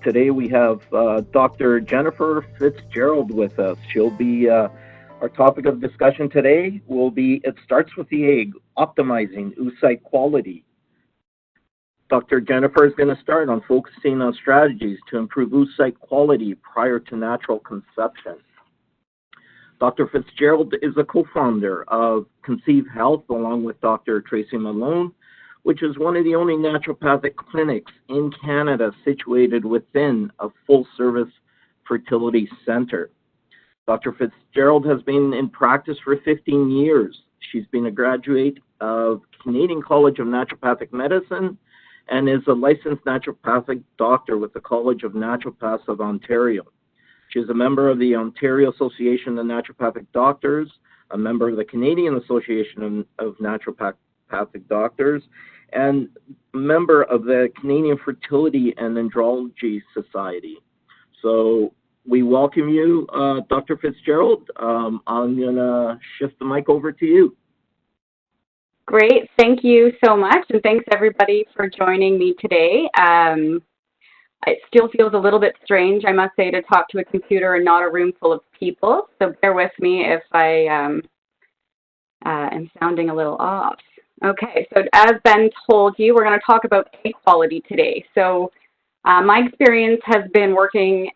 Today we have Dr. Jennifer Fitzgerald with us. She'll be, our topic of discussion today will be It Starts with the Egg, Optimizing Oocyte Quality. Dr. Jennifer is going to start on focusing on strategies to improve oocyte quality prior to natural conception. Dr. Fitzgerald is a co-founder of Conceive Health along with Dr. Tracy Malone, which is one of the only naturopathic clinics in Canada situated within a full-service fertility center. Dr. Fitzgerald has been in practice for 15 years. She's been a graduate of Canadian College of Naturopathic Medicine and is a licensed naturopathic doctor with the College of Naturopaths of Ontario. She is a member of the Ontario Association of Naturopathic Doctors, a member of the Canadian Association of Naturopathic Doctors, and a member of the Canadian Fertility and Andrology Society. So we welcome you, Dr. Fitzgerald. I'm going to shift the mic over to you. Great. Thank you so much, and thanks everybody for joining me today. It still feels a little bit strange, I must say, to talk to a computer and not a room full of people, so bear with me if I am sounding a little off. Okay, so as Ben told you, we're going to talk about egg quality today. So my experience has been working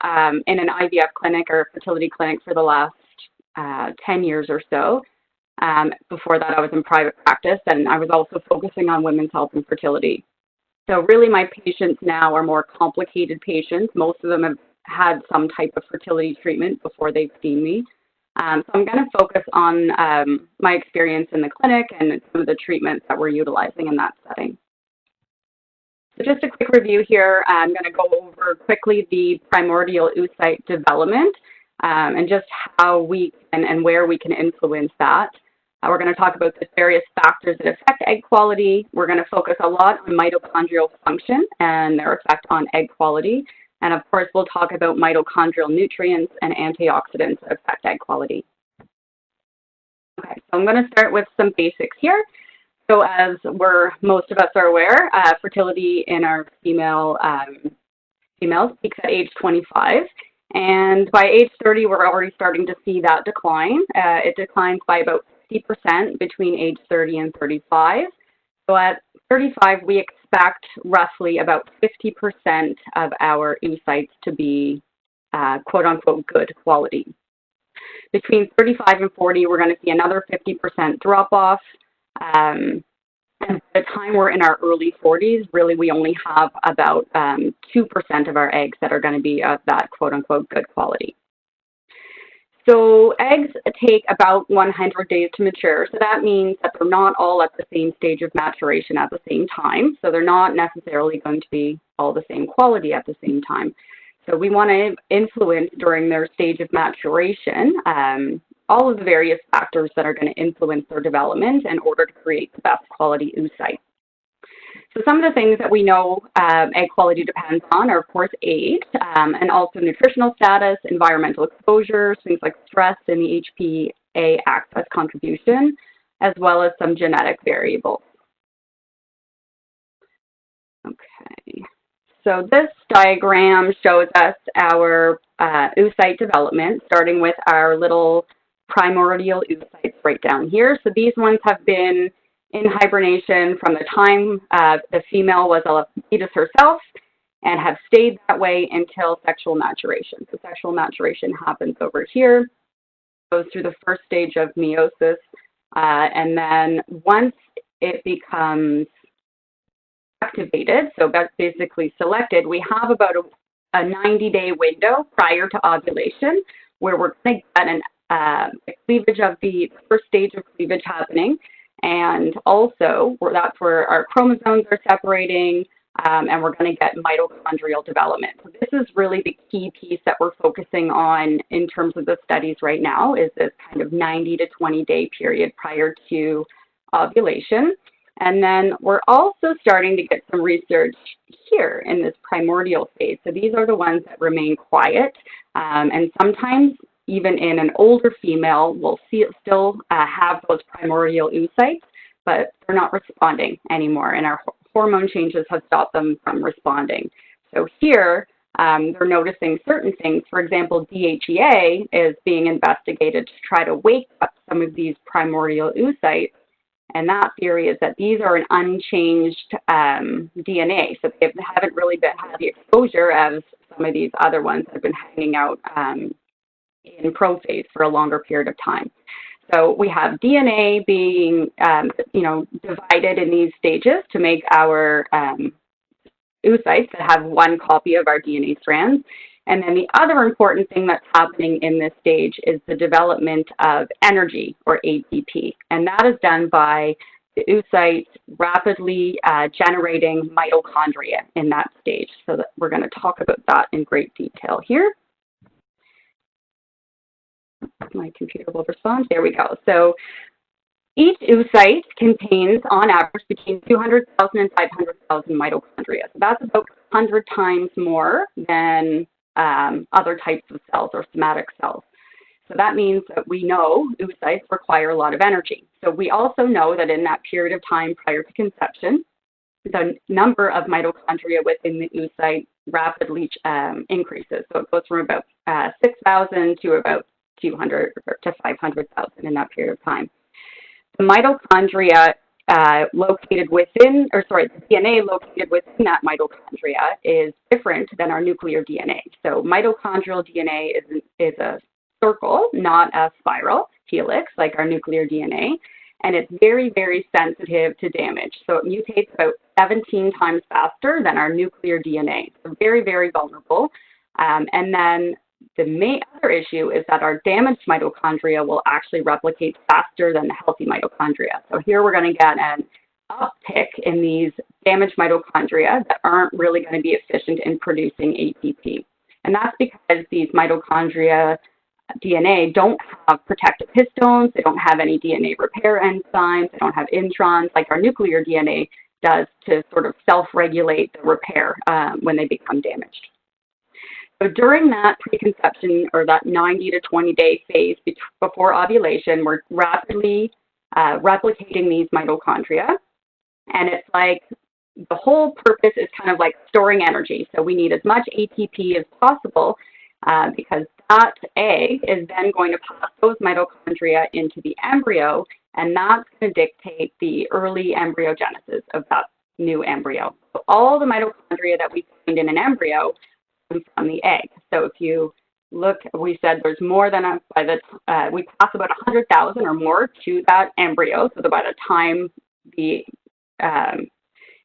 in an IVF clinic or fertility clinic for the last 10 years or so. Before that, I was in private practice, and I was also focusing on women's health and fertility. So really, my patients now are more complicated patients. Most of them have had some type of fertility treatment before they've seen me. So I'm going to focus on my experience in the clinic and some of the treatments that we're utilizing in that setting. So just a quick review here. I'm going to go over quickly the primordial oocyte development and just how we can and where we can influence that. We're going to talk about the various factors that affect egg quality. We're going to focus a lot on mitochondrial function and their effect on egg quality. And of course, we'll talk about mitochondrial nutrients and antioxidants that affect egg quality. Okay, so I'm going to start with some basics here. So as most of us are aware, fertility in our females peaks at age 25. And by age 30, we're already starting to see that decline. It declines by about 50% between age 30 and 35. So at 35, we expect roughly about 50% of our oocytes to be quote-unquote good quality. Between 35 and 40, we're going to see another 50% drop-off. And by the time we're in our early 40s, really we only have about 2% of our eggs that are going to be of that quote-unquote good quality. So eggs take about 100 days to mature. So that means that they're not all at the same stage of maturation at the same time. So they're not necessarily going to be all the same quality at the same time. So we want to influence during their stage of maturation all of the various factors that are going to influence their development in order to create the best quality oocyte. So some of the things that we know egg quality depends on are, of course, age and also nutritional status, environmental exposures, things like stress and the HPA access contribution, as well as some genetic variables. Okay, so this diagram shows us our oocyte development, starting with our little primordial oocytes right down here. So these ones have been in hibernation from the time the female was a fetus herself and have stayed that way until sexual maturation. So sexual maturation happens over here, goes through the first stage of meiosis, and then once it becomes activated, so that's basically selected, we have about a 90-day window prior to ovulation where we're going to get a cleavage of the first stage of cleavage happening. And also, that's where our chromosomes are separating, and we're going to get mitochondrial development. So this is really the key piece that we're focusing on in terms of the studies right now, is this kind of 90 to 20-day period prior to ovulation. And then we're also starting to get some research here in this primordial phase. So these are the ones that remain quiet, and sometimes even in an older female, we'll still have those primordial oocytes, but they're not responding anymore, and our hormone changes have stopped them from responding. So here, they're noticing certain things. For example, DHEA is being investigated to try to wake up some of these primordial oocytes. And that theory is that these are an unchanged DNA, so they haven't really had the exposure as some of these other ones that have been hanging out in prophase for a longer period of time. So we have DNA being, divided in these stages to make our oocytes that have one copy of our DNA strands. And then the other important thing that's happening in this stage is the development of energy, or ATP. And that is done by the oocytes rapidly generating mitochondria in that stage. So that we're going to talk about that in great detail here. My computer will respond. There we go. So each oocyte contains, on average, between 200,000 and 500,000 mitochondria. So that's about 100 times more than other types of cells or somatic cells. So that means that we know oocytes require a lot of energy. So we also know that in that period of time prior to conception, the number of mitochondria within the oocyte rapidly increases. So it goes from about 6,000 to about 200 to 500,000 in that period of time. The mitochondria located within, the DNA located within that mitochondria is different than our nuclear DNA. So mitochondrial DNA is a circle, not a spiral helix like our nuclear DNA, and it's very, very sensitive to damage. So it mutates about 17 times faster than our nuclear DNA. So very, very vulnerable. And then the main other issue is that our damaged mitochondria will actually replicate faster than the healthy mitochondria. So here we're going to get an uptick in these damaged mitochondria that aren't really going to be efficient in producing ATP. And that's because these mitochondria DNA don't have protective histones, they don't have any DNA repair enzymes, they don't have introns like our nuclear DNA does to sort of self-regulate the repair when they become damaged. So during that preconception, or that 90 to 20-day phase before ovulation, we're rapidly replicating these mitochondria. And it's like the whole purpose is kind of like storing energy. So we need as much ATP as possible because that egg is then going to pass those mitochondria into the embryo, and that's going to dictate the early embryogenesis of that new embryo. So all the mitochondria that we find in an embryo from the egg. So if you look, we said there's more than we pass about 100,000 or more to that embryo. So that by the time the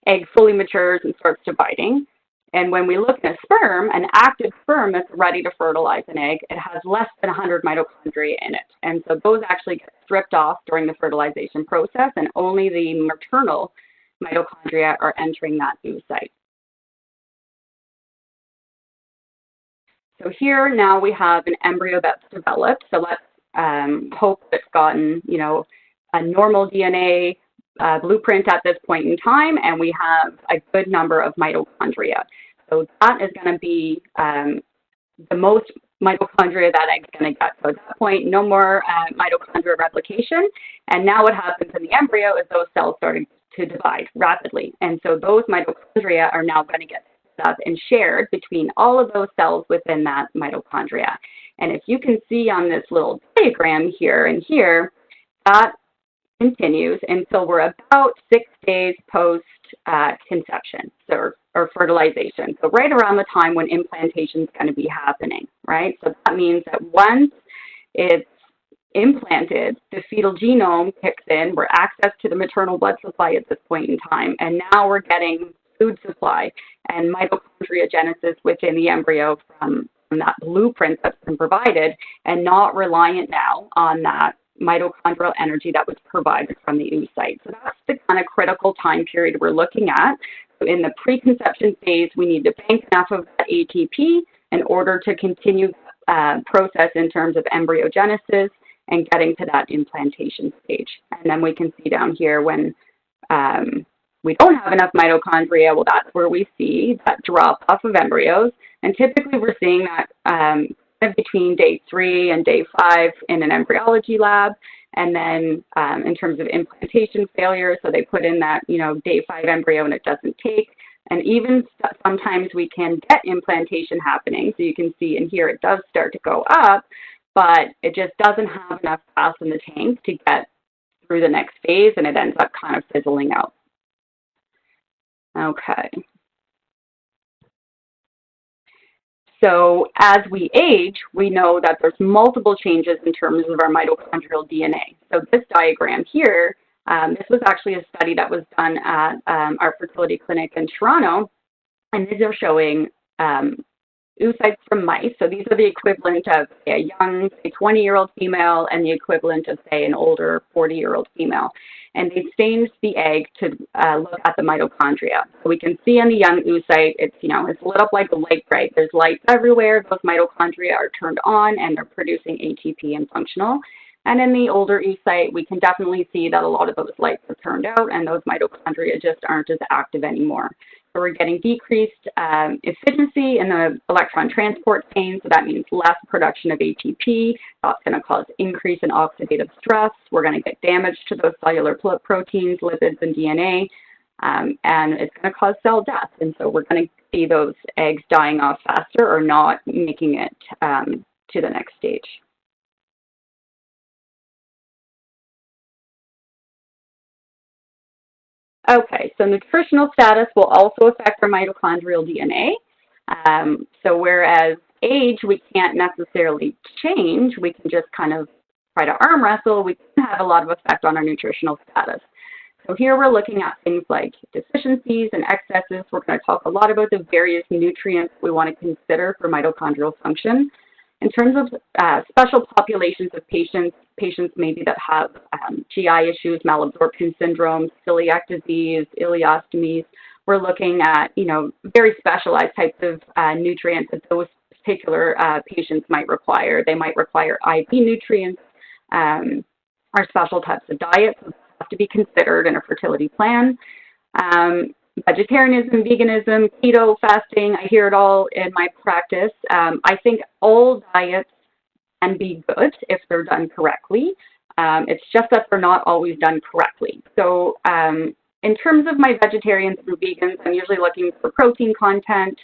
egg fully matures and starts dividing, and when we look at a sperm, an active sperm that's ready to fertilize an egg, it has less than 100 mitochondria in it. And so those actually get stripped off during the fertilization process, and only the maternal mitochondria are entering that oocyte. So here now we have an embryo that's developed. So let's hope it's gotten, a normal DNA blueprint at this point in time, and we have a good number of mitochondria. So that is going to be the most mitochondria that egg's going to get. So at that point, no more mitochondrial replication. And now what happens in the embryo is those cells starting to divide rapidly. And so those mitochondria are now going to get up and shared between all of those cells within that mitochondria. And if you can see on this little diagram here and here, that continues until we're about 6 days post conception or fertilization. So right around the time when implantation is going to be happening, right? So that means that once it's implanted, the fetal genome kicks in, we're access to the maternal blood supply at this point in time, and now we're getting food supply and mitochondriogenesis within the embryo from that blueprint that's been provided, and not reliant now on that mitochondrial energy that was provided from the oocyte. So that's the kind of critical time period we're looking at. So in the preconception phase, we need to bank enough of that ATP in order to continue process in terms of embryogenesis and getting to that implantation stage. And then we can see down here when we don't have enough mitochondria, well, that's where we see that drop off of embryos. And typically we're seeing that between day 3 and day 5 in an embryology lab. And then in terms of implantation failure, so they put in that, day 5 embryo and it doesn't take, And even sometimes we can get implantation happening. So you can see in here it does start to go up, but it just doesn't have enough gas in the tank to get through the next phase, and it ends up kind of fizzling out. Okay. So as we age, we know that there's multiple changes in terms of our mitochondrial DNA. So this diagram here, this was actually a study that was done at our fertility clinic in Toronto, and these are showing oocytes from mice. So these are the equivalent of a young, say, 20-year-old female and the equivalent of, say, an older 40-year-old female. And they stained the egg to look at the mitochondria. So we can see on the young oocyte, it's, it's lit up like a light bright. There's lights everywhere. Those mitochondria are turned on and they're producing ATP and functional. And in the older oocyte, we can definitely see that a lot of those lights are turned out and those mitochondria just aren't as active anymore. So we're getting decreased efficiency in the electron transport chain, so that means less production of ATP. That's going to cause increase in oxidative stress. We're going to get damage to those cellular proteins, lipids, and DNA, and it's going to cause cell death. And so we're going to see those eggs dying off faster or not making it to the next stage. Okay, so nutritional status will also affect our mitochondrial DNA. So whereas age we can't necessarily change, we can just kind of try to arm wrestle, we can have a lot of effect on our nutritional status. So here we're looking at things like deficiencies and excesses. We're going to talk a lot about the various nutrients we want to consider for mitochondrial function. In terms of special populations of patients maybe that have GI issues, malabsorption syndrome, celiac disease, ileostomies, we're looking at, very specialized types of nutrients that those particular patients might require. They might require IV nutrients or special types of diets that have to be considered in a fertility plan. Vegetarianism, veganism, keto, fasting, I hear it all in my practice. I think all diets can be good if they're done correctly. It's just that they're not always done correctly. So in terms of my vegetarians and vegans, I'm usually looking for protein content,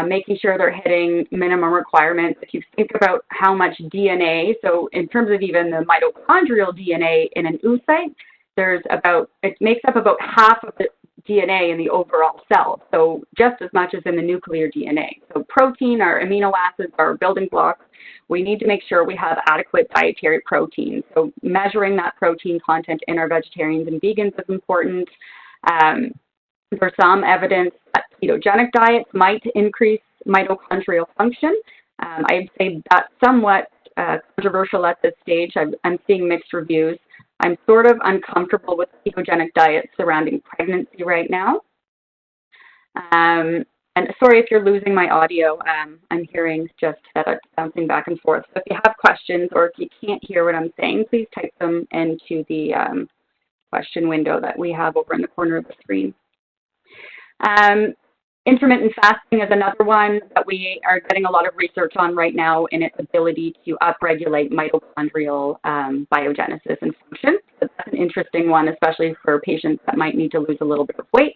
making sure they're hitting minimum requirements. If you think about how much DNA, so in terms of even the mitochondrial DNA in an oocyte, it makes up about half of the DNA in the overall cell, so just as much as in the nuclear DNA. So protein, our amino acids, our building blocks, we need to make sure we have adequate dietary protein. So measuring that protein content in our vegetarians and vegans is important. There's some evidence that ketogenic diets might increase mitochondrial function. I'd say that's somewhat controversial at this stage. I'm seeing mixed reviews. I'm sort of uncomfortable with ketogenic diets surrounding pregnancy right now. And sorry if you're losing my audio. I'm hearing just that it's bouncing back and forth. So if you have questions or if you can't hear what I'm saying, please type them into the question window that we have over in the corner of the screen. Intermittent fasting is another one that we are getting a lot of research on right now in its ability to upregulate mitochondrial biogenesis and function. So that's an interesting one, especially for patients that might need to lose a little bit of weight.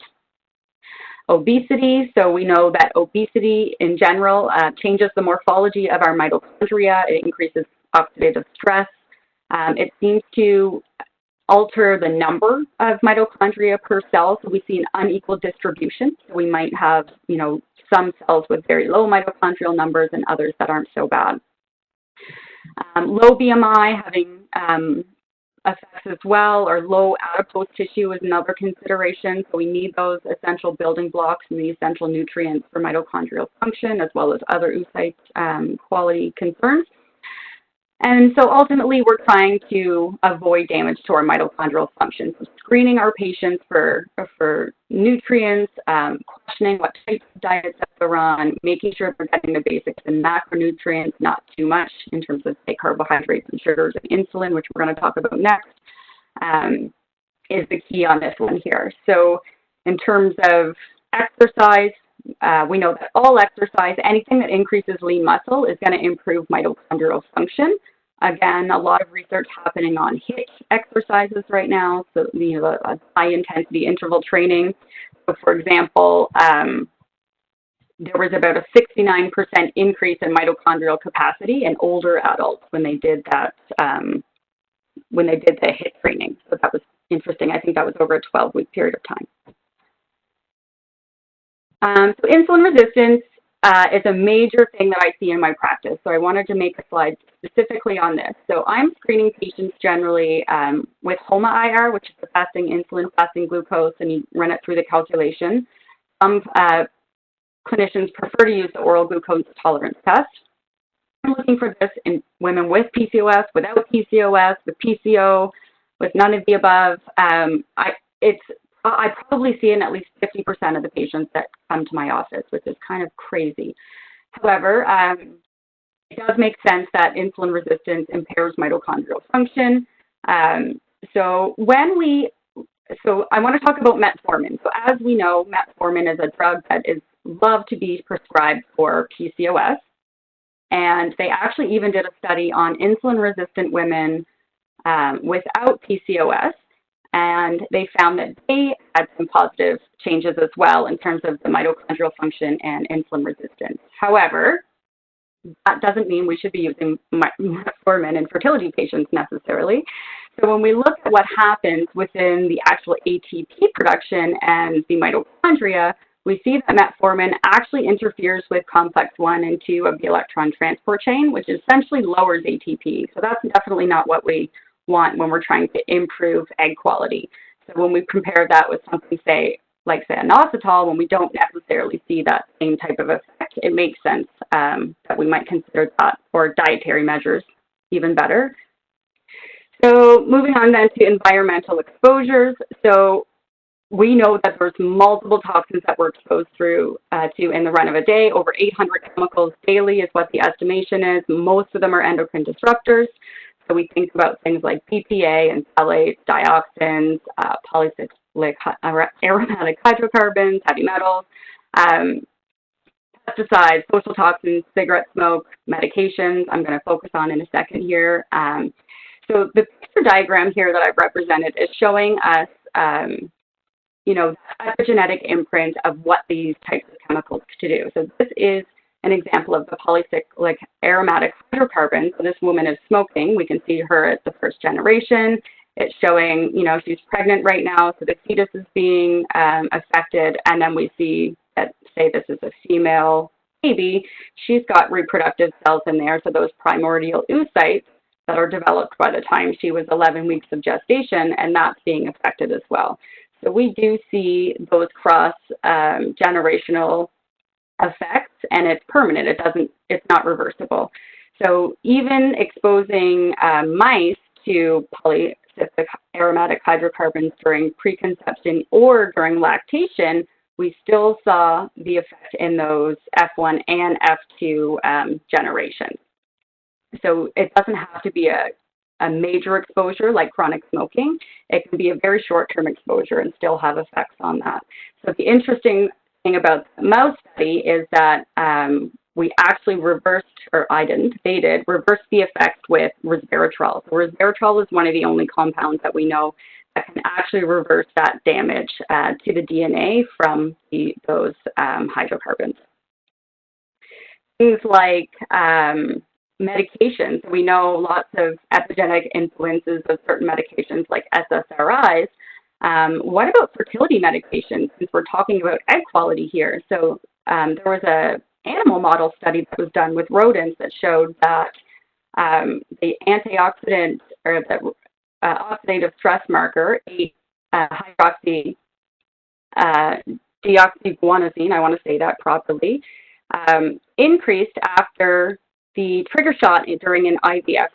Obesity, so we know that obesity in general changes the morphology of our mitochondria. It increases oxidative stress. It seems to alter the number of mitochondria per cell, so we see an unequal distribution. So we might have, some cells with very low mitochondrial numbers and others that aren't so bad. Low BMI having effects as well, or low adipose tissue is another consideration. So we need those essential building blocks and the essential nutrients for mitochondrial function, as well as other oocyte quality concerns. And so ultimately, we're trying to avoid damage to our mitochondrial function. So screening our patients for nutrients, questioning what types of diets that they're on, making sure they're getting the basics and macronutrients, not too much in terms of, say, carbohydrates and sugars and insulin, which we're going to talk about next, is the key on this one here. So in terms of exercise, we know that all exercise, anything that increases lean muscle, is going to improve mitochondrial function. Again, a lot of research happening on HIIT exercises right now, so high intensity interval training. So, for example, there was about a 69% increase in mitochondrial capacity in older adults when they did that, when they did the HIIT training. So that was interesting. I think that was over a 12-week period of time. So insulin resistance is a major thing that I see in my practice. So I wanted to make a slide specifically on this. So I'm screening patients generally with HOMA-IR, which is the fasting insulin, fasting glucose, and you run it through the calculation. Some clinicians prefer to use the oral glucose tolerance test. I'm looking for this in women with PCOS, without PCOS, with PCO, with none of the above. I probably see in at least 50% of the patients that come to my office, which is kind of crazy. However, it does make sense that insulin resistance impairs mitochondrial function. So I want to talk about metformin. So as we know, metformin is a drug that is loved to be prescribed for PCOS. And they actually even did a study on insulin-resistant women without PCOS. And they found that they had some positive changes as well in terms of the mitochondrial function and insulin resistance. However, that doesn't mean we should be using metformin in fertility patients necessarily. So when we look at what happens within the actual ATP production and the mitochondria, we see that metformin actually interferes with complex 1 and 2 of the electron transport chain, which essentially lowers ATP. So that's definitely not what we want when we're trying to improve egg quality. So when we compare that with something, like inositol, when we don't necessarily see that same type of effect, it makes sense that we might consider that, or dietary measures, even better. So moving on then to environmental exposures. So we know that there's multiple toxins that we're exposed to in the run of a day. Over 800 chemicals daily is what the estimation is. Most of them are endocrine disruptors. So we think about things like BPA and phthalates, dioxins, polycyclic aromatic hydrocarbons, heavy metals, pesticides, social toxins, cigarette smoke, medications. I'm going to focus on in a second here. So the picture diagram here that I've represented is showing us epigenetic imprint of what these types of chemicals to do. So this is an example of the polycyclic aromatic hydrocarbons. So this woman is smoking. We can see her at the first generation. It's showing, she's pregnant right now, so the fetus is being affected. And then we see that, say this is a female baby, she's got reproductive cells in there. So those primordial oocytes that are developed by the time she was 11 weeks of gestation, and that's being affected as well. So we do see those cross-generational effects, and it's permanent. It's not reversible. So even exposing mice to polycyclic aromatic hydrocarbons during preconception or during lactation, we still saw the effect in those F1 and F2 generations. So it doesn't have to be a major exposure like chronic smoking. It can be a very short-term exposure and still have effects on that. So the interesting thing about the mouse study is that we actually reversed, or they did reverse the effect with resveratrol. So resveratrol is one of the only compounds that we know that can actually reverse that damage to the DNA from those hydrocarbons. Things like medications. We know lots of epigenetic influences of certain medications like SSRIs. What about fertility medications, since we're talking about egg quality here? So there was an animal model study that was done with rodents that showed that the antioxidant, or the oxidative stress marker, hydroxy deoxyguanosine, I want to say that properly, increased after the trigger shot during an IVF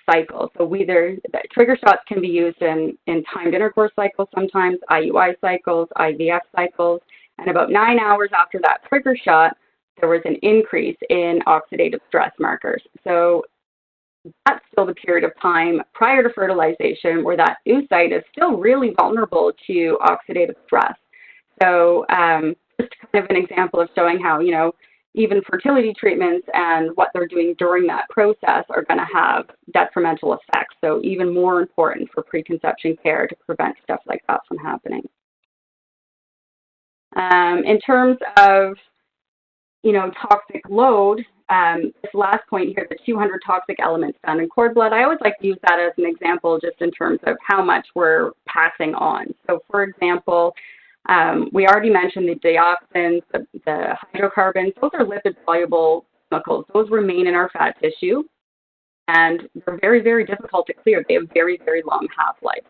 cycle. So the trigger shots can be used in timed intercourse cycles sometimes, IUI cycles, IVF cycles, and about 9 hours after that trigger shot, there was an increase in oxidative stress markers. So that's still the period of time prior to fertilization where that oocyte is still really vulnerable to oxidative stress. So just kind of an example of showing how, even fertility treatments and what they're doing during that process are going to have detrimental effects. So even more important for preconception care to prevent stuff like that from happening. In terms of, toxic load, this last point here, the 200 toxic elements found in cord blood, I always like to use that as an example just in terms of how much we're passing on. So, for example, we already mentioned the dioxins, the hydrocarbons. Those are lipid-soluble chemicals. Those remain in our fat tissue, and they're very, very difficult to clear. They have very, very long half-life.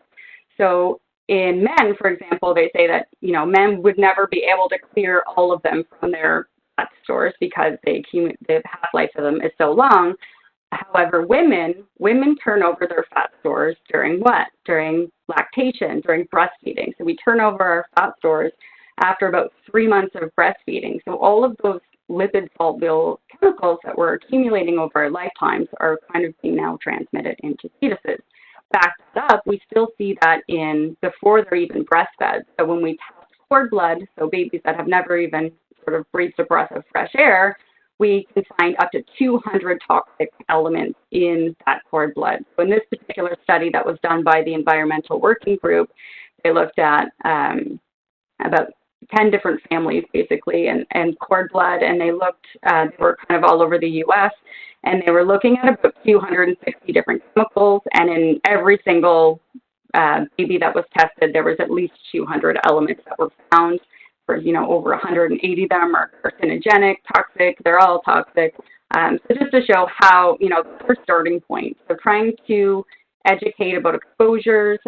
So in men, for example, they say that, men would never be able to clear all of them from their fat stores because the half-life of them is so long. However, women turn over their fat stores during what? During lactation, during breastfeeding. So we turn over our fat stores after about 3 months of breastfeeding. So all of those lipid-soluble chemicals that we're accumulating over our lifetimes are kind of being now transmitted into fetuses. Back up, we still see that in before they're even breastfed. So when we test cord blood, so babies that have never even sort of breathed a breath of fresh air, we can find up to 200 toxic elements in that cord blood. So in this particular study that was done by the Environmental Working Group, they looked at about 10 different families, basically, and cord blood, and they were kind of all over the U.S., and they were looking at about 260 different chemicals, and in every single baby that was tested, there was at least 200 elements that were found. For, over 180 of them are carcinogenic, toxic, they're all toxic. So just to show how, their starting point. So trying to educate about exposures,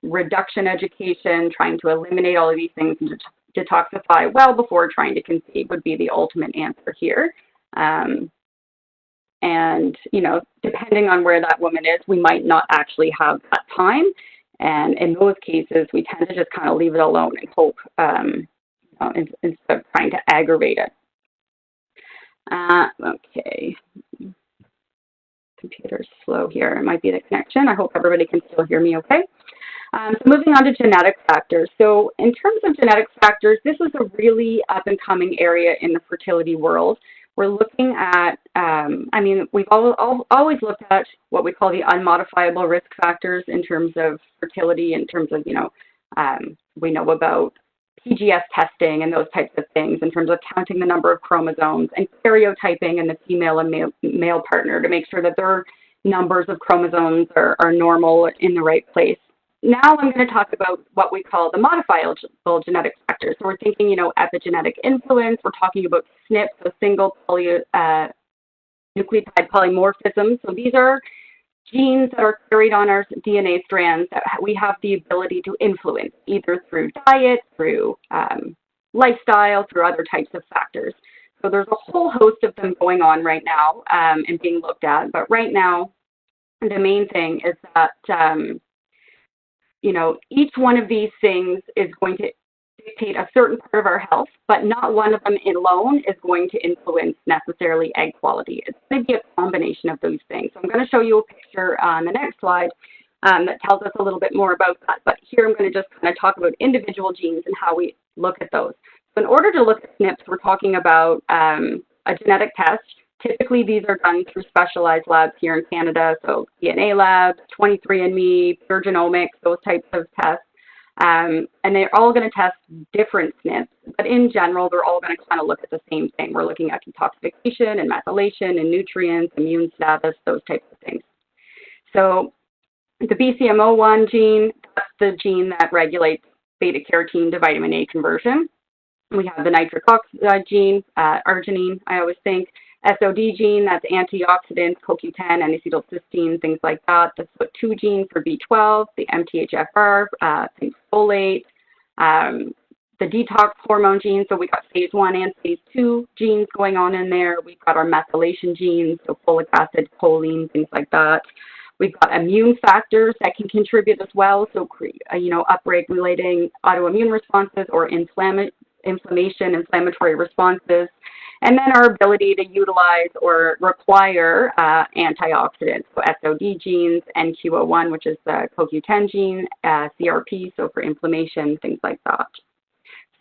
reduction education, trying to eliminate all of these things and detoxify well before trying to conceive would be the ultimate answer here. And, depending on where that woman is, we might not actually have that time. And in those cases, we tend to just kind of leave it alone and hope instead of trying to aggravate it. Okay. Computer's slow here. It might be the connection. I hope everybody can still hear me okay. So moving on to genetic factors. So in terms of genetic factors, this is a really up-and-coming area in the fertility world. We're looking at, we've always looked at what we call the unmodifiable risk factors in terms of fertility, in terms of, we know about PGS testing and those types of things in terms of counting the number of chromosomes and karyotyping in the female and male partner to make sure that their numbers of chromosomes are normal in the right place. Now I'm going to talk about what we call the modifiable genetic factors. So we're thinking, epigenetic influence. We're talking about SNPs, so single nucleotide polymorphisms. So these are genes that are carried on our DNA strands that we have the ability to influence, either through diet, through lifestyle, through other types of factors. So there's a whole host of them going on right now and being looked at. But right now, the main thing is that each one of these things is going to dictate a certain part of our health, but not one of them alone is going to influence necessarily egg quality. It's going to be a combination of those things. So I'm going to show you a picture on the next slide that tells us a little bit more about that. But here I'm going to just kind of talk about individual genes and how we look at those. So in order to look at SNPs, we're talking about a genetic test. Typically, these are done through specialized labs here in Canada, so DNA labs, 23andMe, Pure Genomics, those types of tests. And they're all going to test different SNPs, but in general, they're all going to kind of look at the same thing. We're looking at detoxification and methylation and nutrients, immune status, those types of things. So the BCN1 gene, that's the gene that regulates beta-carotene to vitamin A conversion. We have the nitric oxide gene, arginine, I always think. SOD gene, that's antioxidants, CoQ10, N-acetylcysteine, things like that. The FLT2 gene for B12, the MTHFR, think folate, the detox hormone gene. So we got phase 1 and phase 2 genes going on in there. We've got our methylation genes, so folic acid, choline, things like that. We've got immune factors that can contribute as well, so upregulating autoimmune responses or inflammatory responses. And then our ability to utilize or require antioxidants, so SOD genes, NQO1, which is the CoQ10 gene, CRP, so for inflammation, things like that.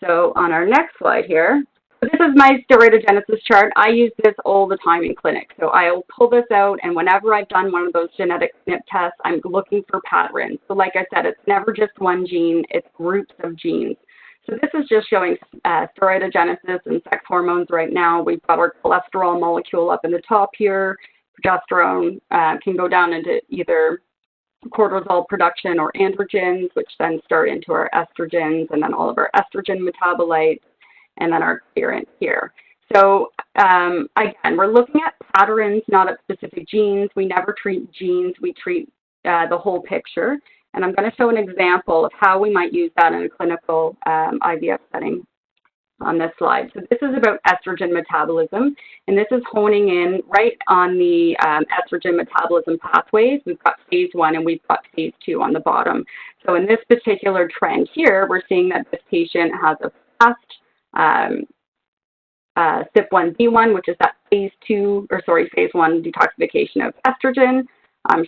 So on our next slide here, this is my steroidogenesis chart. I use this all the time in clinic. So I'll pull this out, and whenever I've done one of those genetic SNP tests, I'm looking for patterns. So like I said, it's never just one gene, it's groups of genes. So this is just showing steroidogenesis and sex hormones right now. We've got our cholesterol molecule up in the top here. Progesterone can go down into either cortisol production or androgens, which then start into our estrogens, and then all of our estrogen metabolites, and then our clearance here. So again, we're looking at patterns, not at specific genes. We never treat genes, we treat the whole picture. And I'm going to show an example of how we might use that in a clinical IVF setting on this slide. So this is about estrogen metabolism, and this is honing in right on the estrogen metabolism pathways. We've got phase 1 and we've got phase 2 on the bottom. So in this particular trend here, we're seeing that this patient has a fast CYP1B1, which is that phase 1 detoxification of estrogen,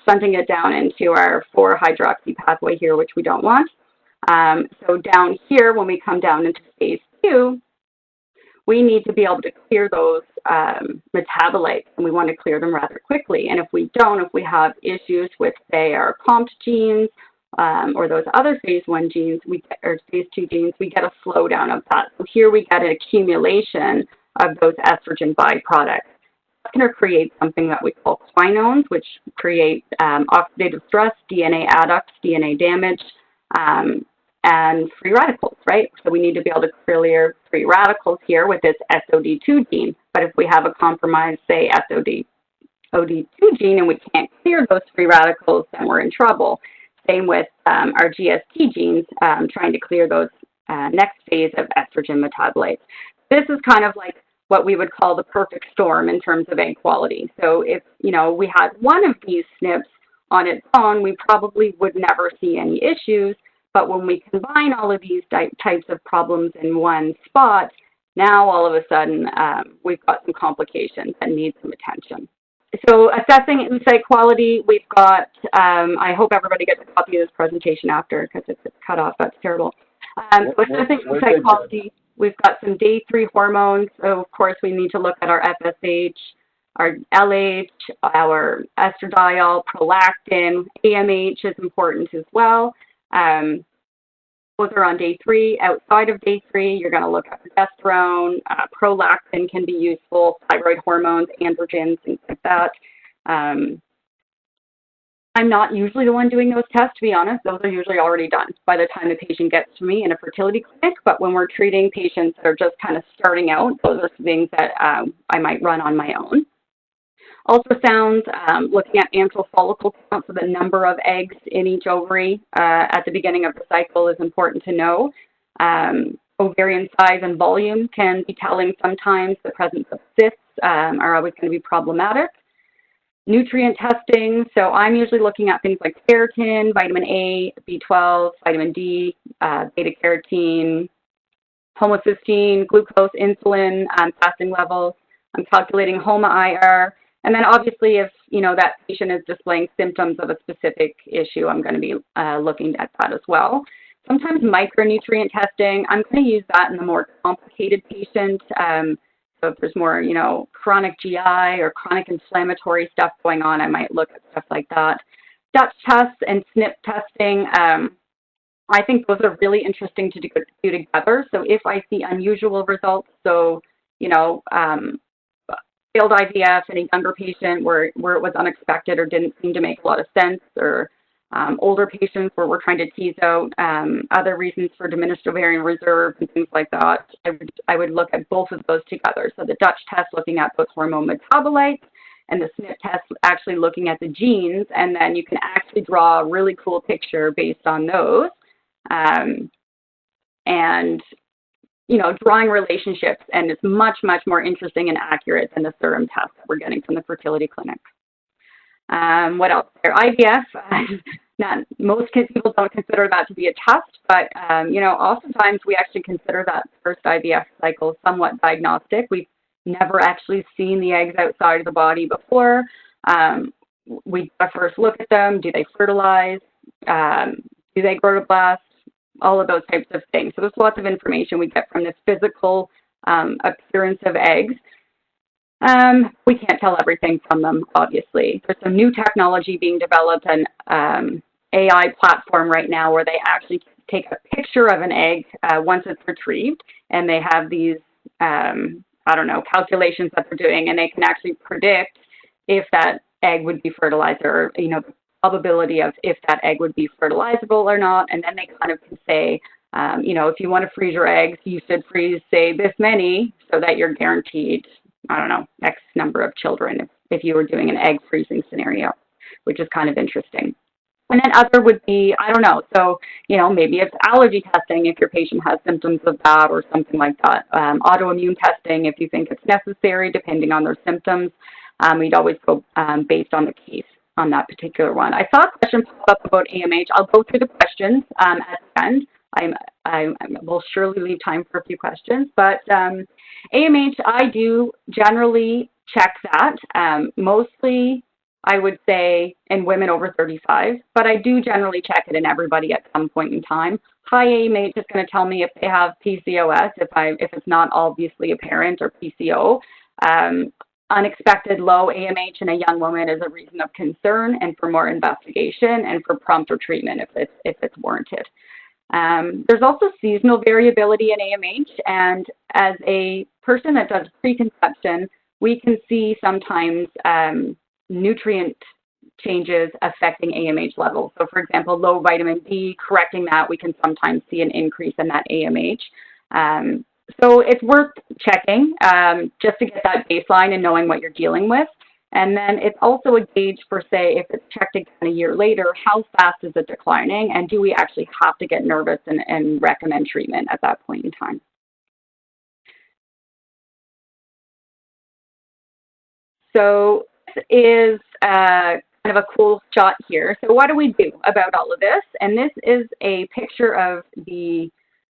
shunting it down into our 4-hydroxy pathway here, which we don't want. So down here, when we come down into phase 2, we need to be able to clear those metabolites, and we want to clear them rather quickly. And if we don't, if we have issues with, say, our COMT genes or those other phase 1 genes, or phase 2 genes, we get a slowdown of that. So here we get an accumulation of those estrogen byproducts. It's going to create something that we call quinones, which create oxidative stress, DNA adducts, DNA damage, and free radicals, right? So we need to be able to clear free radicals here with this SOD2 gene. But if we have a compromised, say, SOD2 gene and we can't clear those free radicals, then we're in trouble. Same with our GST genes, trying to clear those next phase of estrogen metabolites. This is kind of like what we would call the perfect storm in terms of egg quality. So if, we had one of these SNPs on its own, we probably would never see any issues. But when we combine all of these types of problems in one spot, now all of a sudden we've got some complications that need some attention. So assessing oocyte quality, we've got, I hope everybody gets a copy of this presentation after, because if it's cut off, that's terrible. So assessing oocyte quality, we've got some day 3 hormones. So of course we need to look at our FSH, our LH, our estradiol, prolactin, AMH is important as well. Those are on day 3. Outside of day 3, you're going to look at progesterone, prolactin can be useful, thyroid hormones, androgens, things like that. I'm not usually the one doing those tests, to be honest. Those are usually already done by the time the patient gets to me in a fertility clinic. But when we're treating patients that are just kind of starting out, those are things that I might run on my own. Ultrasounds, looking at antral follicle count, so the number of eggs in each ovary at the beginning of the cycle is important to know. Ovarian size and volume can be telling sometimes. The presence of cysts are always going to be problematic. Nutrient testing, so I'm usually looking at things like ferritin, vitamin A, B12, vitamin D, beta-carotene, homocysteine, glucose, insulin, fasting levels. I'm calculating HOMA-IR. And then obviously if, that patient is displaying symptoms of a specific issue, I'm going to be looking at that as well. Sometimes micronutrient testing, I'm going to use that in the more complicated patient. So if there's more, chronic GI or chronic inflammatory stuff going on, I might look at stuff like that. Dutch tests and SNP testing, I think those are really interesting to do together. So if I see unusual results, so, failed IVF in a younger patient where it was unexpected or didn't seem to make a lot of sense, or older patients where we're trying to tease out other reasons for diminished ovarian reserve and things like that, I would look at both of those together. So the Dutch test looking at those hormone metabolites, and the SNP test actually looking at the genes, and then you can actually draw a really cool picture based on those. And drawing relationships, and it's much, much more interesting and accurate than the serum test that we're getting from the fertility clinic. What else there? IVF, most people don't consider that to be a test, but, oftentimes we actually consider that first IVF cycle somewhat diagnostic. We've never actually seen the eggs outside of the body before. We first look at them. Do they fertilize? Do they grow to blast? All of those types of things. So there's lots of information we get from the physical appearance of eggs. We can't tell everything from them, obviously. There's some new technology being developed, and AI platform right now where they actually take a picture of an egg once it's retrieved, and they have these, I don't know, calculations that they're doing, and they can actually predict if that egg would be fertilized, or, you know, the probability of if that egg would be fertilizable or not. And then they kind of can say, you know, if you want to freeze your eggs, you should freeze, say, this many so that you're guaranteed, I don't know, X number of children if you were doing an egg freezing scenario, which is kind of interesting. And then other would be, I don't know, so, you know, maybe it's allergy testing if your patient has symptoms of that or something like that. Autoimmune testing if you think it's necessary, depending on their symptoms. We'd always go based on the case on that particular one. I saw a question pop up about AMH. I'll go through the questions at the end. I will surely leave time for a few questions, but AMH, I do generally check that, mostly I would say in women over 35, but I do generally check it in everybody at some point in time. High AMH is going to tell me if they have PCOS, if it's not obviously apparent, or PCO. Unexpected low AMH in a young woman is a reason of concern and for more investigation and for prompter treatment if it's warranted. There's also seasonal variability in AMH, and as a person that does preconception, we can see sometimes nutrient changes affecting AMH levels. So for example, low vitamin D, correcting that, we can sometimes see an increase in that AMH. So it's worth checking just to get that baseline and knowing what you're dealing with. And then it's also a gauge for, say, if it's checked again a year later, how fast is it declining, and do we actually have to get nervous and recommend treatment at that point in time? So this is kind of a cool shot here. So what do we do about all of this? And this is a picture of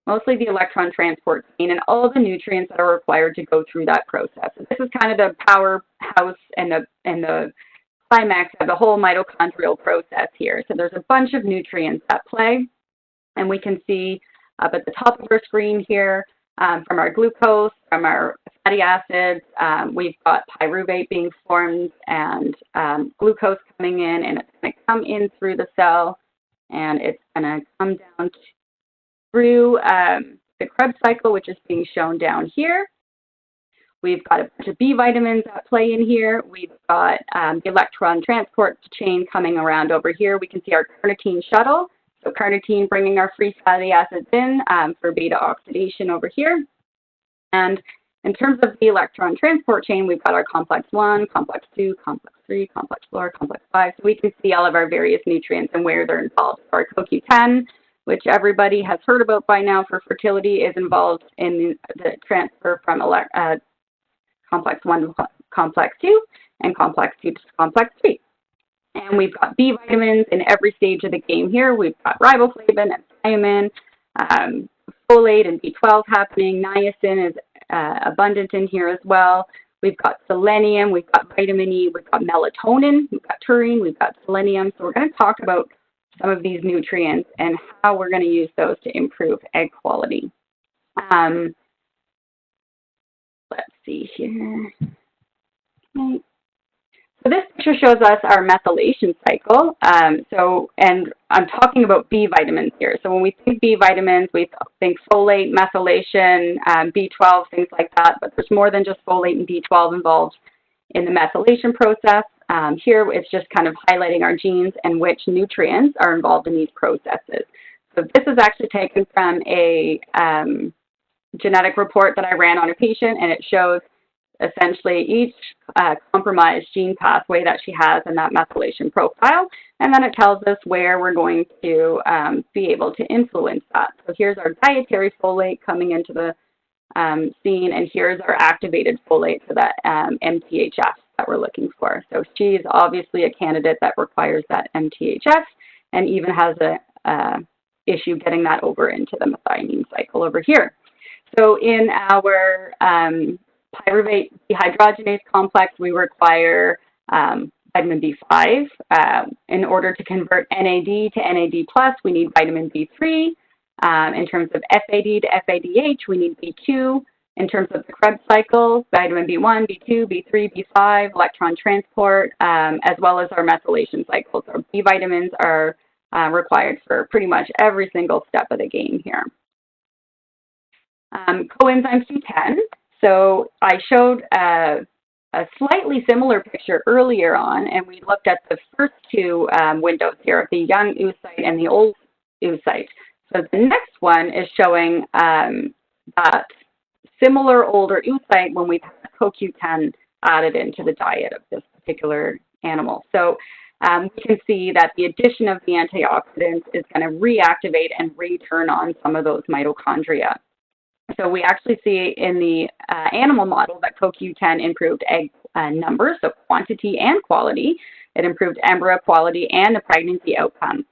mostly the electron transport chain and all the nutrients that are required to go through that process. And this is kind of the powerhouse and the climax of the whole mitochondrial process here. So there's a bunch of nutrients at play, and we can see up at the top of our screen here from our glucose, from our fatty acids, we've got pyruvate being formed and glucose coming in, and it's going to come in through the cell, and it's going to come down through the Krebs cycle, which is being shown down here. We've got a bunch of B vitamins at play in here. We've got the electron transport chain coming around over here. We can see our carnitine shuttle. So carnitine bringing our free fatty acids in for beta oxidation over here. And in terms of the electron transport chain, we've got our complex 1, complex 2, complex 3, complex 4, complex 5. So we can see all of our various nutrients and where they're involved. So our CoQ10, which everybody has heard about by now for fertility, is involved in the transfer from complex 1 to complex 2 and complex 2 to complex 3. And we've got B vitamins in every stage of the game here. We've got riboflavin and thiamine, folate and B12 happening. Niacin is abundant in here as well. We've got selenium, we've got vitamin E, we've got melatonin, we've got taurine, we've got selenium. So we're going to talk about some of these nutrients and how we're going to use those to improve egg quality. Let's see here. Okay. So this picture shows us our methylation cycle. And I'm talking about B vitamins here. So when we think B vitamins, we think folate, methylation, B12, things like that. But there's more than just folate and B12 involved in the methylation process. Here it's just kind of highlighting our genes and which nutrients are involved in these processes. So this is actually taken from a genetic report that I ran on a patient, and it shows essentially each compromised gene pathway that she has in that methylation profile, and then it tells us where we're going to be able to influence that. So here's our dietary folate coming into the scene, and here's our activated folate, so that MTHF that we're looking for. So she is obviously a candidate that requires that MTHF, and even has a issue getting that over into the methionine cycle over here. So in our pyruvate dehydrogenase complex, we require vitamin B5. In order to convert NAD to NAD+, we need vitamin B3. In terms of FAD to FADH, we need B2. In terms of the Krebs cycle, vitamin B1, B2, B3, B5, electron transport, as well as our methylation cycle. So B vitamins are required for pretty much every single step of the game here. Coenzyme Q10. So I showed a slightly similar picture earlier on, and we looked at the first two windows here, the young oocyte and the old oocyte. So the next one is showing that similar older oocyte when we've had CoQ10 added into the diet of this particular animal. So we can see that the addition of the antioxidants is going to reactivate and return on some of those mitochondria. So we actually see in the animal model that CoQ10 improved egg numbers, so quantity and quality. It improved embryo quality and the pregnancy outcome.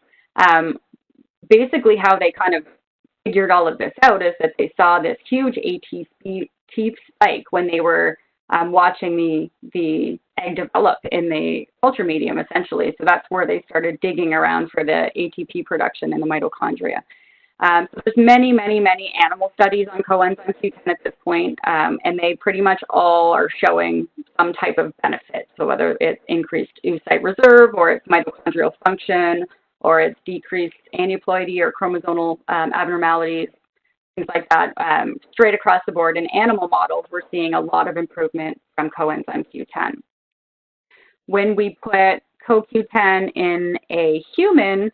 Basically, how they kind of figured all of this out is that they saw this huge ATP spike when they were watching the egg develop in the culture medium, essentially. So that's where they started digging around for the ATP production in the mitochondria. So there's many, many, many animal studies on coenzyme Q10 at this point, and they pretty much all are showing some type of benefit. So whether it's increased oocyte reserve, or it's mitochondrial function, or it's decreased aneuploidy or chromosomal abnormalities, things like that, straight across the board in animal models, we're seeing a lot of improvement from coenzyme Q10. When we put CoQ10 in a human,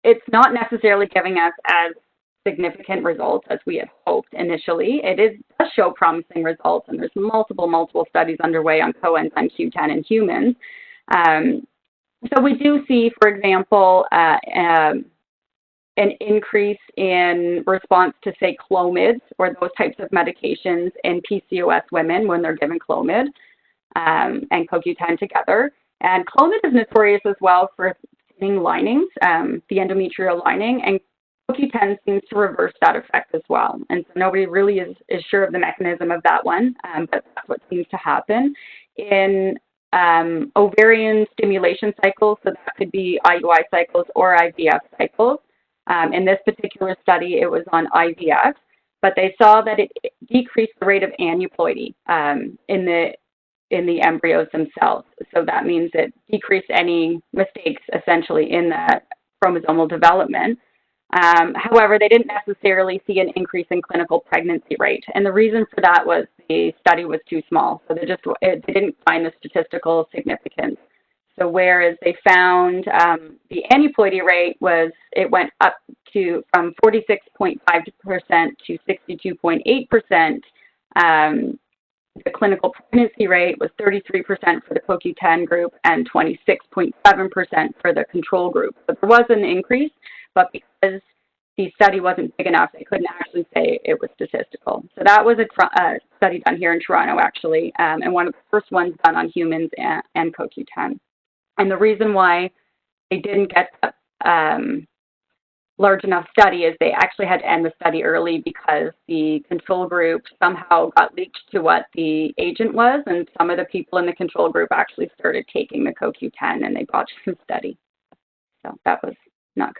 it's not necessarily giving us as significant results as we had hoped initially. It does show promising results, and there's multiple studies underway on coenzyme Q10 in humans. So we do see, for example, an increase in response to, say, Clomids or those types of medications in PCOS women when they're given Clomid and CoQ10 together. And Clomid is notorious as well for linings, the endometrial lining, and CoQ10 seems to reverse that effect as well. And so nobody really is sure of the mechanism of that one, but that's what seems to happen. In ovarian stimulation cycles, so that could be IUI cycles or IVF cycles. In this particular study, it was on IVF, but they saw that it decreased the rate of aneuploidy in the embryos themselves. So that means it decreased any mistakes, essentially, in the chromosomal development. However, they didn't necessarily see an increase in clinical pregnancy rate. And the reason for that was the study was too small. So they didn't find the statistical significance. So whereas they found the aneuploidy rate it went up from 46.5% to 62.8%. The clinical pregnancy rate was 33% for the CoQ10 group and 26.7% for the control group. So there was an increase, but because the study wasn't big enough, they couldn't actually say it was statistical. So that was a study done here in Toronto, actually, and one of the first ones done on humans and CoQ10. And the reason why they didn't get large enough study is they actually had to end the study early because the control group somehow got leaked to what the agent was, and some of the people in the control group actually started taking the CoQ10 and they botched the study. So that was not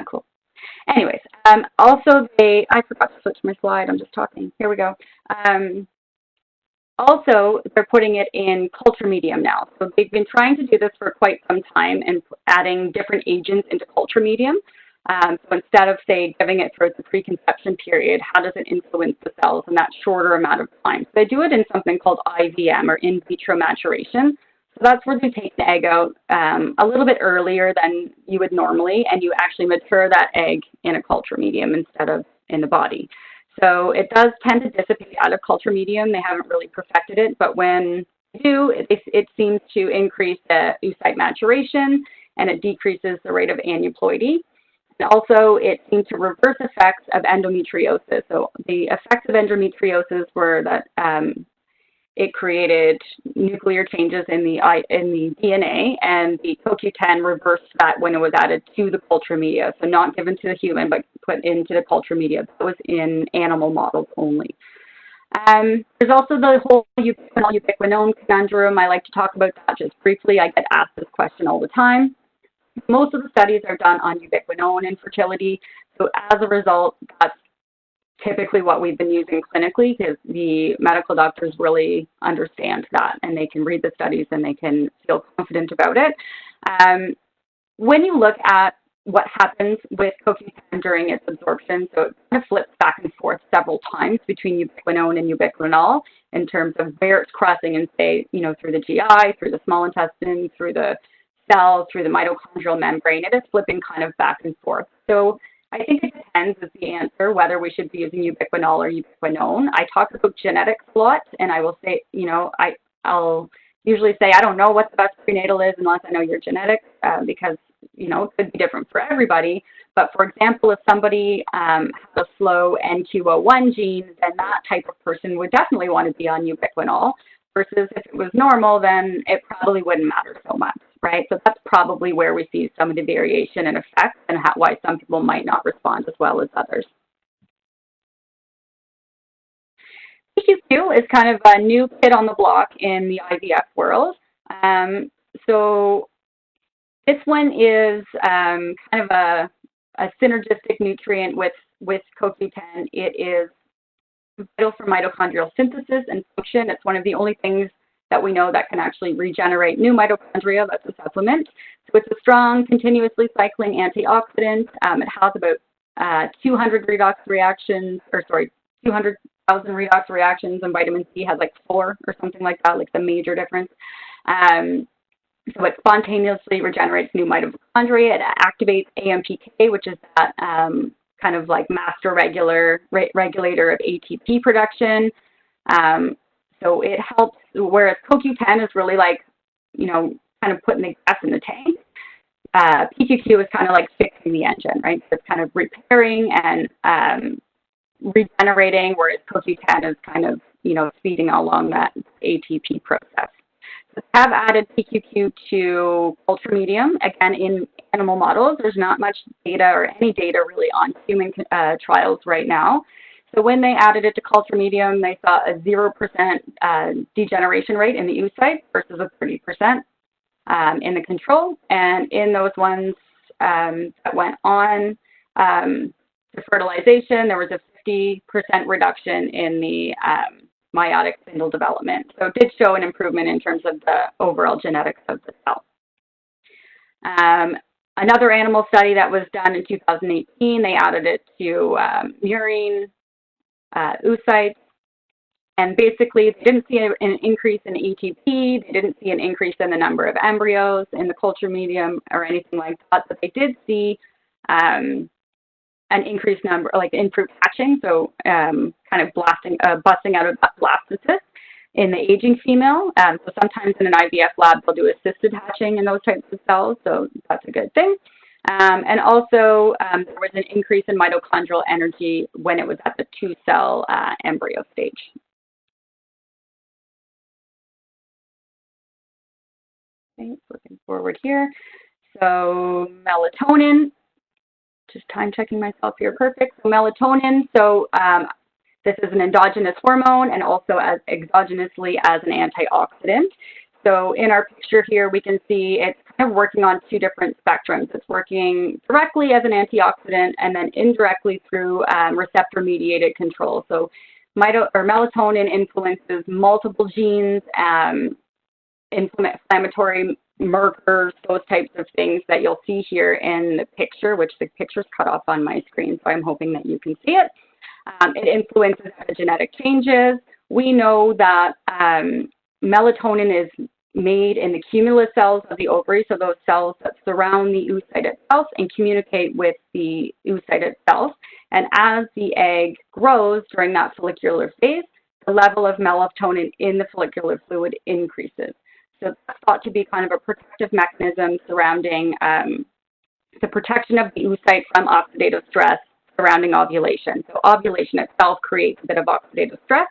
cool. Anyways, also I forgot to switch my slide. I'm just talking. Here we go. Also, they're putting it in culture medium now. So they've been trying to do this for quite some time and adding different agents into culture medium. So instead of, say, giving it for the preconception period, how does it influence the cells in that shorter amount of time? So they do it in something called IVM, or in vitro maturation. So that's where they take the egg out a little bit earlier than you would normally, and you actually mature that egg in a culture medium instead of in the body. So it does tend to dissipate out of culture medium. They haven't really perfected it, but when they do, it seems to increase the oocyte maturation, and it decreases the rate of aneuploidy. And also, it seemed to reverse effects of endometriosis. So the effects of endometriosis were that it created nuclear changes in the DNA, and the CoQ10 reversed that when it was added to the culture media. So not given to the human, but put into the culture media. That was in animal models only. There's also the whole ubiquinone conundrum. I like to talk about that just briefly. I get asked this question all the time. Most of the studies are done on ubiquinone in fertility. So as a result, that's typically what we've been using clinically, because the medical doctors really understand that, and they can read the studies and they can feel confident about it. when you look at what happens with CoQ10 during its absorption, so it kind of flips back and forth several times between ubiquinone and ubiquinol in terms of where it's crossing and say, through the GI, through the small intestine, through the cells, through the mitochondrial membrane. It is flipping kind of back and forth. So I think it depends is the answer, whether we should be using ubiquinol or ubiquinone. I talk about genetics a lot, and I will say, I'll usually say I don't know what the best prenatal is unless I know your genetics, because it could be different for everybody. But for example, if somebody has a slow NQO1 gene, then that type of person would definitely want to be on ubiquinol, versus if it was normal, then it probably wouldn't matter so much, right? So that's probably where we see some of the variation in effects and why some people might not respond as well as others. PQQ is kind of a new kid on the block in the IVF world. So this one is kind of a synergistic nutrient with CoQ10. It is vital for mitochondrial synthesis and function. It's one of the only things that we know that can actually regenerate new mitochondria. That's a supplement. So it's a strong, continuously cycling antioxidant. It has about 200 redox reactions, 200,000 redox reactions, and vitamin C has like 4 or something like that, like the major difference. So it spontaneously regenerates new mitochondria. It activates AMPK, which is that kind of like master regulator of ATP production. So it helps, whereas CoQ10 is really like, kind of putting the gas in the tank. PQQ is kind of like fixing the engine, right? So it's kind of repairing and regenerating, whereas CoQ10 is kind of, speeding along that ATP process. So we have added PQQ to culture medium. Again, in animal models, there's not much data or any data really on human trials right now. So when they added it to culture medium, they saw a 0% degeneration rate in the oocyte versus a 30% in the control. And in those ones that went on to fertilization, there was a 50% reduction in the meiotic spindle development. So it did show an improvement in terms of the overall genetics of the cell. Another animal study that was done in 2018, they added it to murine oocytes, and basically they didn't see an increase in ATP, they didn't see an increase in the number of embryos in the culture medium or anything like that, but they did see an increased number, like improved hatching, so kind of busting out of blastocysts in the aging female. So sometimes in an IVF lab, they'll do assisted hatching in those types of cells, so that's a good thing. And also, there was an increase in mitochondrial energy when it was at the 2-cell embryo stage. Okay, looking forward here. So melatonin, just time checking myself here, perfect. So melatonin, so this is an endogenous hormone and also as exogenously as an antioxidant. So in our picture here, we can see it's kind of working on 2 different spectrums. It's working directly as an antioxidant and then indirectly through receptor-mediated control. So melatonin influences multiple genes, inflammatory markers, those types of things that you'll see here in the picture, which the picture's cut off on my screen, so I'm hoping that you can see it. It influences epigenetic changes. We know that melatonin is made in the cumulus cells of the ovary, so those cells that surround the oocyte itself and communicate with the oocyte itself. And as the egg grows during that follicular phase, the level of melatonin in the follicular fluid increases. So that's thought to be kind of a protective mechanism surrounding the protection of the oocyte from oxidative stress surrounding ovulation. So ovulation itself creates a bit of oxidative stress,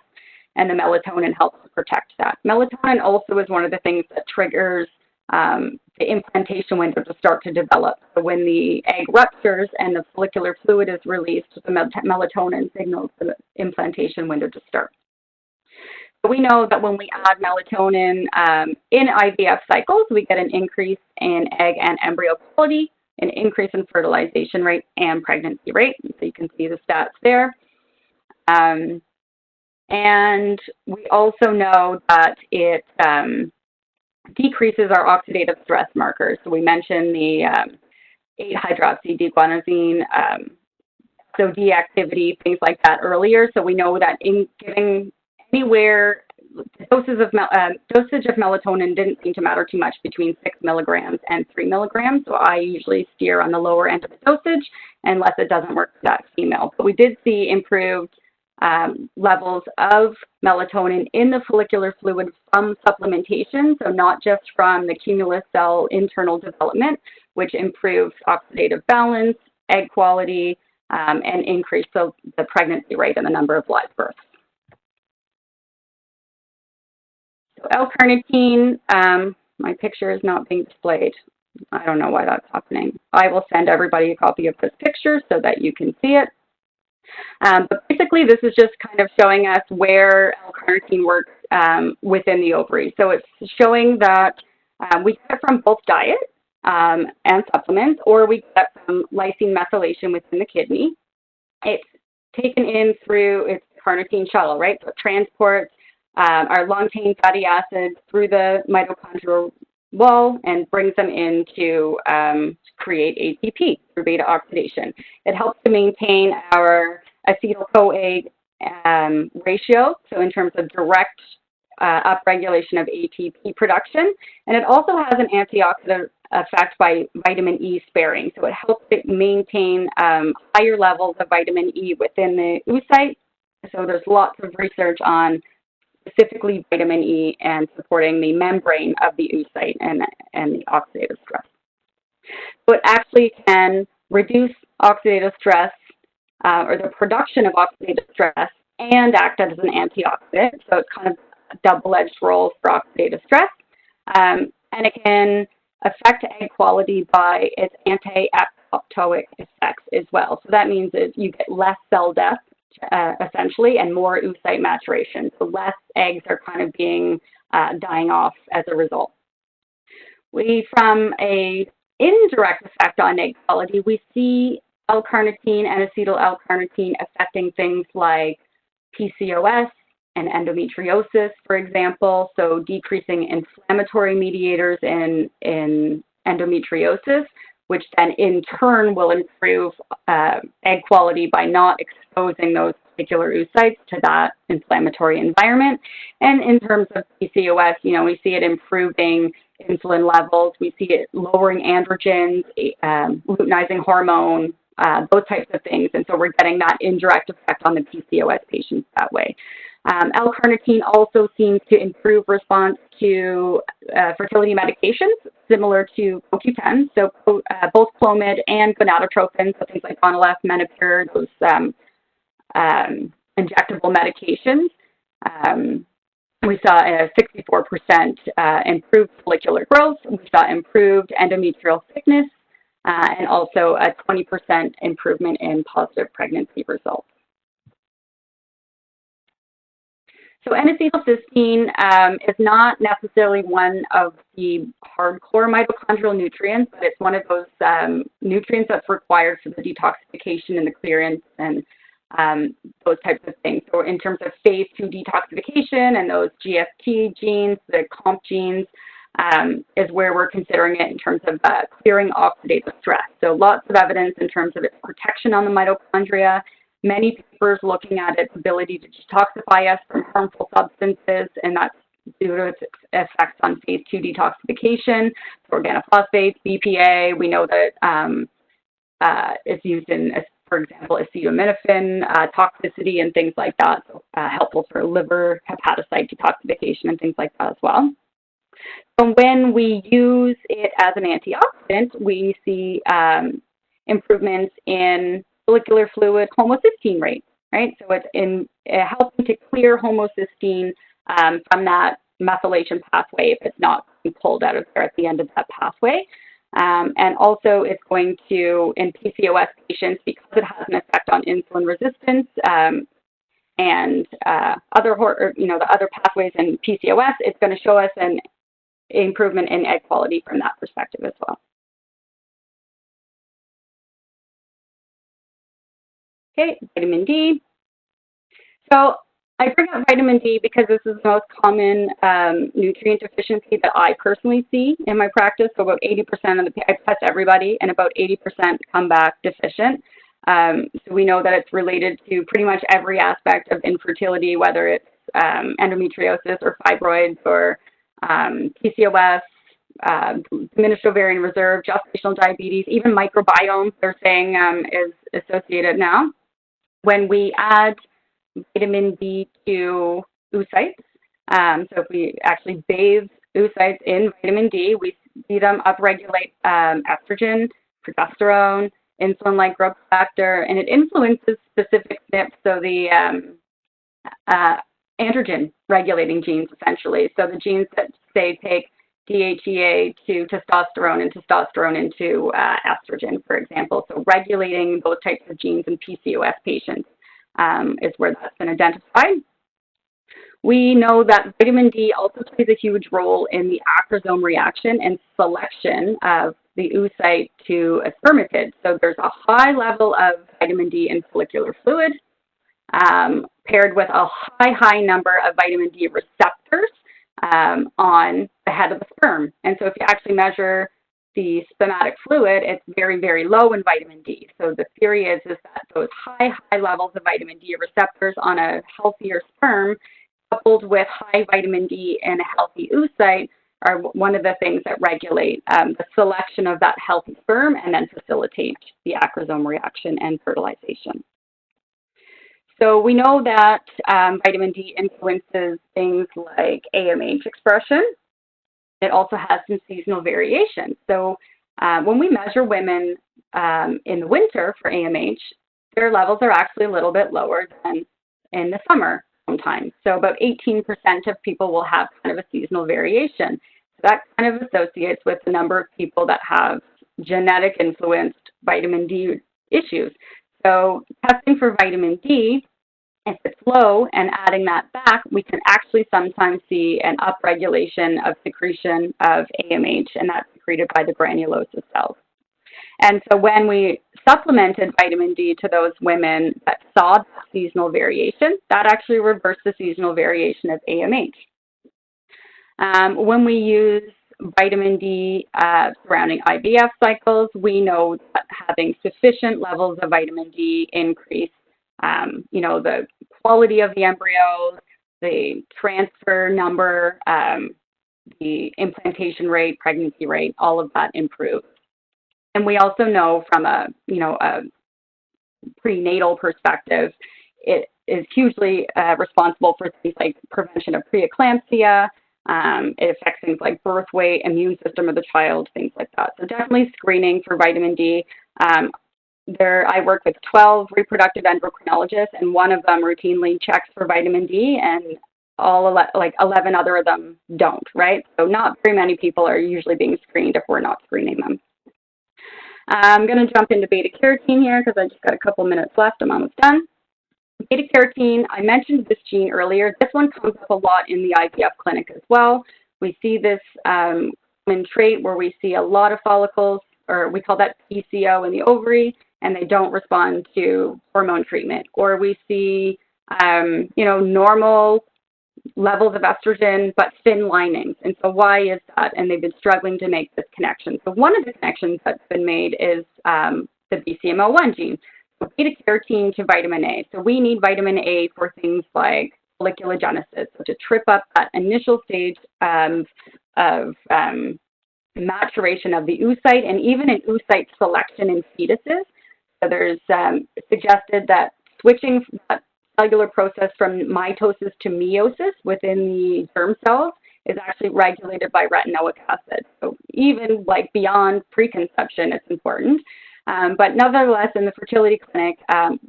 and the melatonin helps to protect that. Melatonin also is one of the things that triggers the implantation window to start to develop. So when the egg ruptures and the follicular fluid is released, the melatonin signals the implantation window to start. So we know that when we add melatonin in IVF cycles, we get an increase in egg and embryo quality, an increase in fertilization rate and pregnancy rate. So you can see the stats there. And we also know that it decreases our oxidative stress markers. So we mentioned the 8-hydroxy-D-guanosine, SOD activity, things like that earlier. So we know that in giving anywhere, dosage of melatonin didn't seem to matter too much between 6 milligrams and 3 milligrams. So I usually steer on the lower end of the dosage unless it doesn't work for that female. But we did see improved levels of melatonin in the follicular fluid from supplementation, so not just from the cumulus cell internal development, which improves oxidative balance, egg quality, and increased the pregnancy rate and the number of live births. So L-carnitine, my picture is not being displayed. I don't know why that's happening. I will send everybody a copy of this picture so that you can see it. But basically, this is just kind of showing us where L-carnitine works within the ovary. So it's showing that we get it from both diet and supplements, or we get it from lysine methylation within the kidney. It's taken in through its carnitine shuttle, right? So it transports our long-chain fatty acids through the mitochondrial wall and brings them in to create ATP through beta oxidation. It helps to maintain our acetyl-CoA ratio, so in terms of direct upregulation of ATP production. And it also has an antioxidant effect by vitamin E sparing. So it helps it maintain higher levels of vitamin E within the oocyte. So there's lots of research on specifically vitamin E and supporting the membrane of the oocyte and the oxidative stress. So it actually can reduce oxidative stress or the production of oxidative stress and act as an antioxidant. So it's kind of a double-edged role for oxidative stress. And it can affect egg quality by its anti-apoptotic effects as well. So that means that you get less cell death, essentially, and more oocyte maturation. So less eggs are kind of dying off as a result. From an indirect effect on egg quality, we see L-carnitine and acetyl L-carnitine affecting things like PCOS and endometriosis, for example, so decreasing inflammatory mediators in endometriosis, which then in turn will improve egg quality by not exposing those particular oocytes to that inflammatory environment. And in terms of PCOS, we see it improving insulin levels, we see it lowering androgens, luteinizing hormone, those types of things. And so we're getting that indirect effect on the PCOS patients that way. L-carnitine also seems to improve response to fertility medications, similar to CoQ10. So both Clomid and gonadotropin, so things like Gonalef, Menopur, those injectable medications. We saw a 64% improved follicular growth. We saw improved endometrial thickness, and also a 20% improvement in positive pregnancy results. So N-acetylcysteine is not necessarily one of the hardcore mitochondrial nutrients, but it's one of those nutrients that's required for the detoxification and the clearance and those types of things. So in terms of phase 2 detoxification and those GFT genes, the COMP genes, is where we're considering it in terms of clearing oxidative stress. So lots of evidence in terms of its protection on the mitochondria. Many papers looking at its ability to detoxify us from harmful substances, and that's due to its effects on phase 2 detoxification, organophosphates, BPA. We know that it's used in, for example, acetaminophen, toxicity, and things like that, so, helpful for liver hepatocyte detoxification and things like that as well. So when we use it as an antioxidant, we see improvements in follicular fluid homocysteine rate, right? So it's helping to clear homocysteine from that methylation pathway if it's not pulled out of there at the end of that pathway. And also it's going to, in PCOS patients, because it has an effect on insulin resistance and the other pathways in PCOS, it's going to show us an improvement in egg quality from that perspective as well. Okay, vitamin D. So I bring up vitamin D because this is the most common nutrient deficiency that I personally see in my practice. So about 80% of I test everybody, and about 80% come back deficient. So we know that it's related to pretty much every aspect of infertility, whether it's endometriosis or fibroids or PCOS, diminished ovarian reserve, gestational diabetes, even microbiome, they're saying is associated now. When we add vitamin D to oocytes, so if we actually bathe oocytes in vitamin D, we see them upregulate estrogen, progesterone, insulin-like growth factor, and it influences specific SNPs, so the androgen regulating genes, essentially. So the genes that, say, take DHEA to testosterone and testosterone into estrogen, for example. So regulating those types of genes in PCOS patients is where that's been identified. We know that vitamin D also plays a huge role in the acrosome reaction and selection of the oocyte to a spermatid. So there's a high level of vitamin D in follicular fluid paired with a high number of vitamin D receptors on the head of the sperm. And so if you actually measure the spermatic fluid, it's very, very low in vitamin D. So the theory is that those high levels of vitamin D receptors on a healthier sperm coupled with high vitamin D in a healthy oocyte are one of the things that regulate the selection of that healthy sperm and then facilitate the acrosome reaction and fertilization. So we know that vitamin D influences things like AMH expression. It also has some seasonal variation. So when we measure women in the winter for AMH, their levels are actually a little bit lower than in the summer sometimes. So about 18% of people will have kind of a seasonal variation. So that kind of associates with the number of people that have genetic influenced vitamin D issues. So testing for vitamin D, if it's low and adding that back, we can actually sometimes see an upregulation of secretion of AMH, and that's secreted by the granulosa cells. And so when we supplemented vitamin D to those women that saw that seasonal variation, that actually reversed the seasonal variation of AMH. When we use vitamin D surrounding IVF cycles, we know that having sufficient levels of vitamin D increase the quality of the embryos, the transfer number, the implantation rate, pregnancy rate, all of that improves. And we also know from a prenatal perspective, it is hugely responsible for things like prevention of preeclampsia. It affects things like birth weight, immune system of the child, things like that. So definitely screening for vitamin D. I work with 12 reproductive endocrinologists, and one of them routinely checks for vitamin D, and 11 other of them don't, right? So not very many people are usually being screened if we're not screening them. I'm going to jump into beta-carotene here because I just got a couple minutes left. I'm almost done. Beta-carotene, I mentioned this gene earlier. This one comes up a lot in the IVF clinic as well. We see this common trait where we see a lot of follicles, or we call that PCO in the ovary, and they don't respond to hormone treatment. Or we see, normal levels of estrogen, but thin linings. And so why is that? And they've been struggling to make this connection. So one of the connections that's been made is the BCML1 gene, so beta-carotene to vitamin A. So we need vitamin A for things like folliculogenesis, so to trip up that initial stage of maturation of the oocyte and even in oocyte selection in fetuses. So there's suggested that switching that cellular process from mitosis to meiosis within the germ cells is actually regulated by retinoic acid. So even like beyond preconception, it's important. But nevertheless, in the fertility clinic,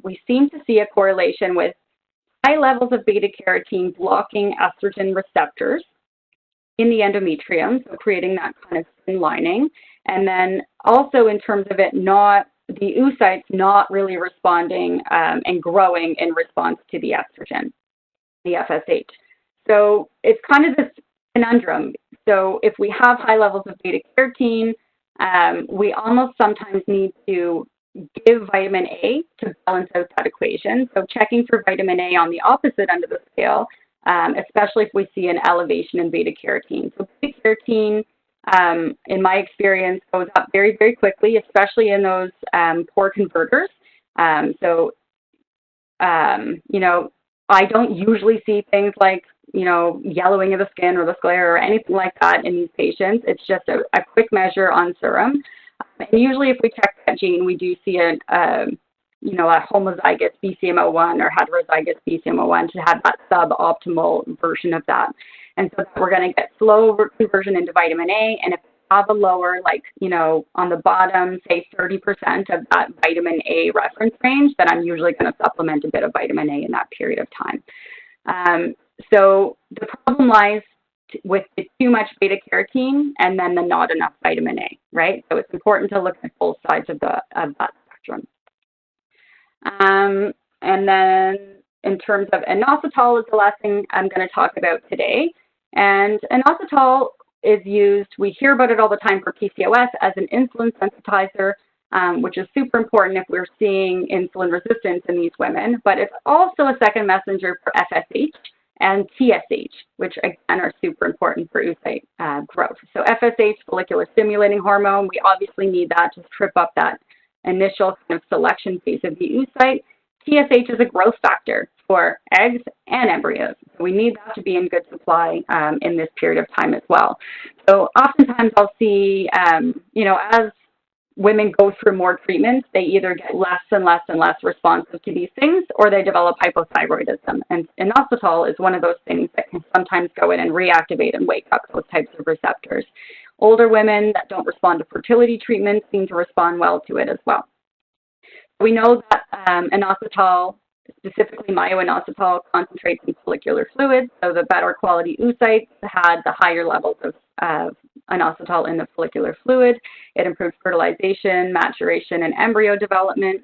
we seem to see a correlation with high levels of beta-carotene blocking estrogen receptors in the endometrium, so creating that kind of thin lining. And then also in terms of it the oocytes not really responding and growing in response to the estrogen, the FSH. So it's kind of this conundrum. So if we have high levels of beta-carotene, we almost sometimes need to give vitamin A to balance out that equation. So checking for vitamin A on the opposite end of the scale, especially if we see an elevation in beta carotene. So beta carotene, in my experience, goes up very, very quickly, especially in those poor converters. You know, I don't usually see things like, you know, yellowing of the skin or the sclera or anything like that in these patients. It's just a quick measure on serum. And usually if we check that gene, we do see you know, a homozygous BCM01 or heterozygous BCM01 to have that suboptimal version of that. And so we're going to get slow conversion into vitamin A. And if we have a lower, like, you know, on the bottom, say 30% of that vitamin A reference range, then I'm usually going to supplement a bit of vitamin A in that period of time. So the problem lies with the too much beta carotene and then the not enough vitamin A, right? So it's important to look at both sides of that spectrum. And then in terms of inositol is the last thing I'm going to talk about today. And inositol is used, we hear about it all the time for PCOS as an insulin sensitizer, which is super important if we're seeing insulin resistance in these women, but it's also a second messenger for FSH and TSH, which again are super important for oocyte growth. So FSH, follicular stimulating hormone, we obviously need that to trip up that initial kind of selection phase of the oocyte. TSH is a growth factor for eggs and embryos. So we need that to be in good supply in this period of time as well. So oftentimes I'll see, you know, as women go through more treatments, they either get less and less and less responsive to these things, or they develop hypothyroidism. And inositol is one of those things that can sometimes go in and reactivate and wake up those types of receptors. Older women that don't respond to fertility treatments seem to respond well to it as well. We know that inositol, specifically myo-inositol, concentrates in follicular fluid, so the better quality oocytes had the higher levels of inositol in the follicular fluid. It improves fertilization, maturation, and embryo development.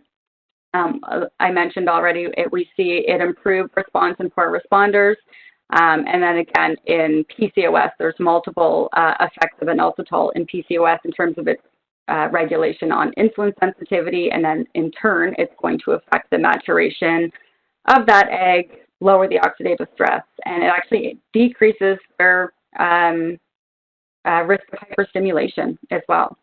I mentioned already, we see it improved response in poor responders. And then again, in PCOS, there's multiple effects of inositol in PCOS in terms of its regulation on insulin sensitivity, and then in turn, it's going to affect the maturation of that egg, lower the oxidative stress, and it actually decreases their risk of hyperstimulation as well.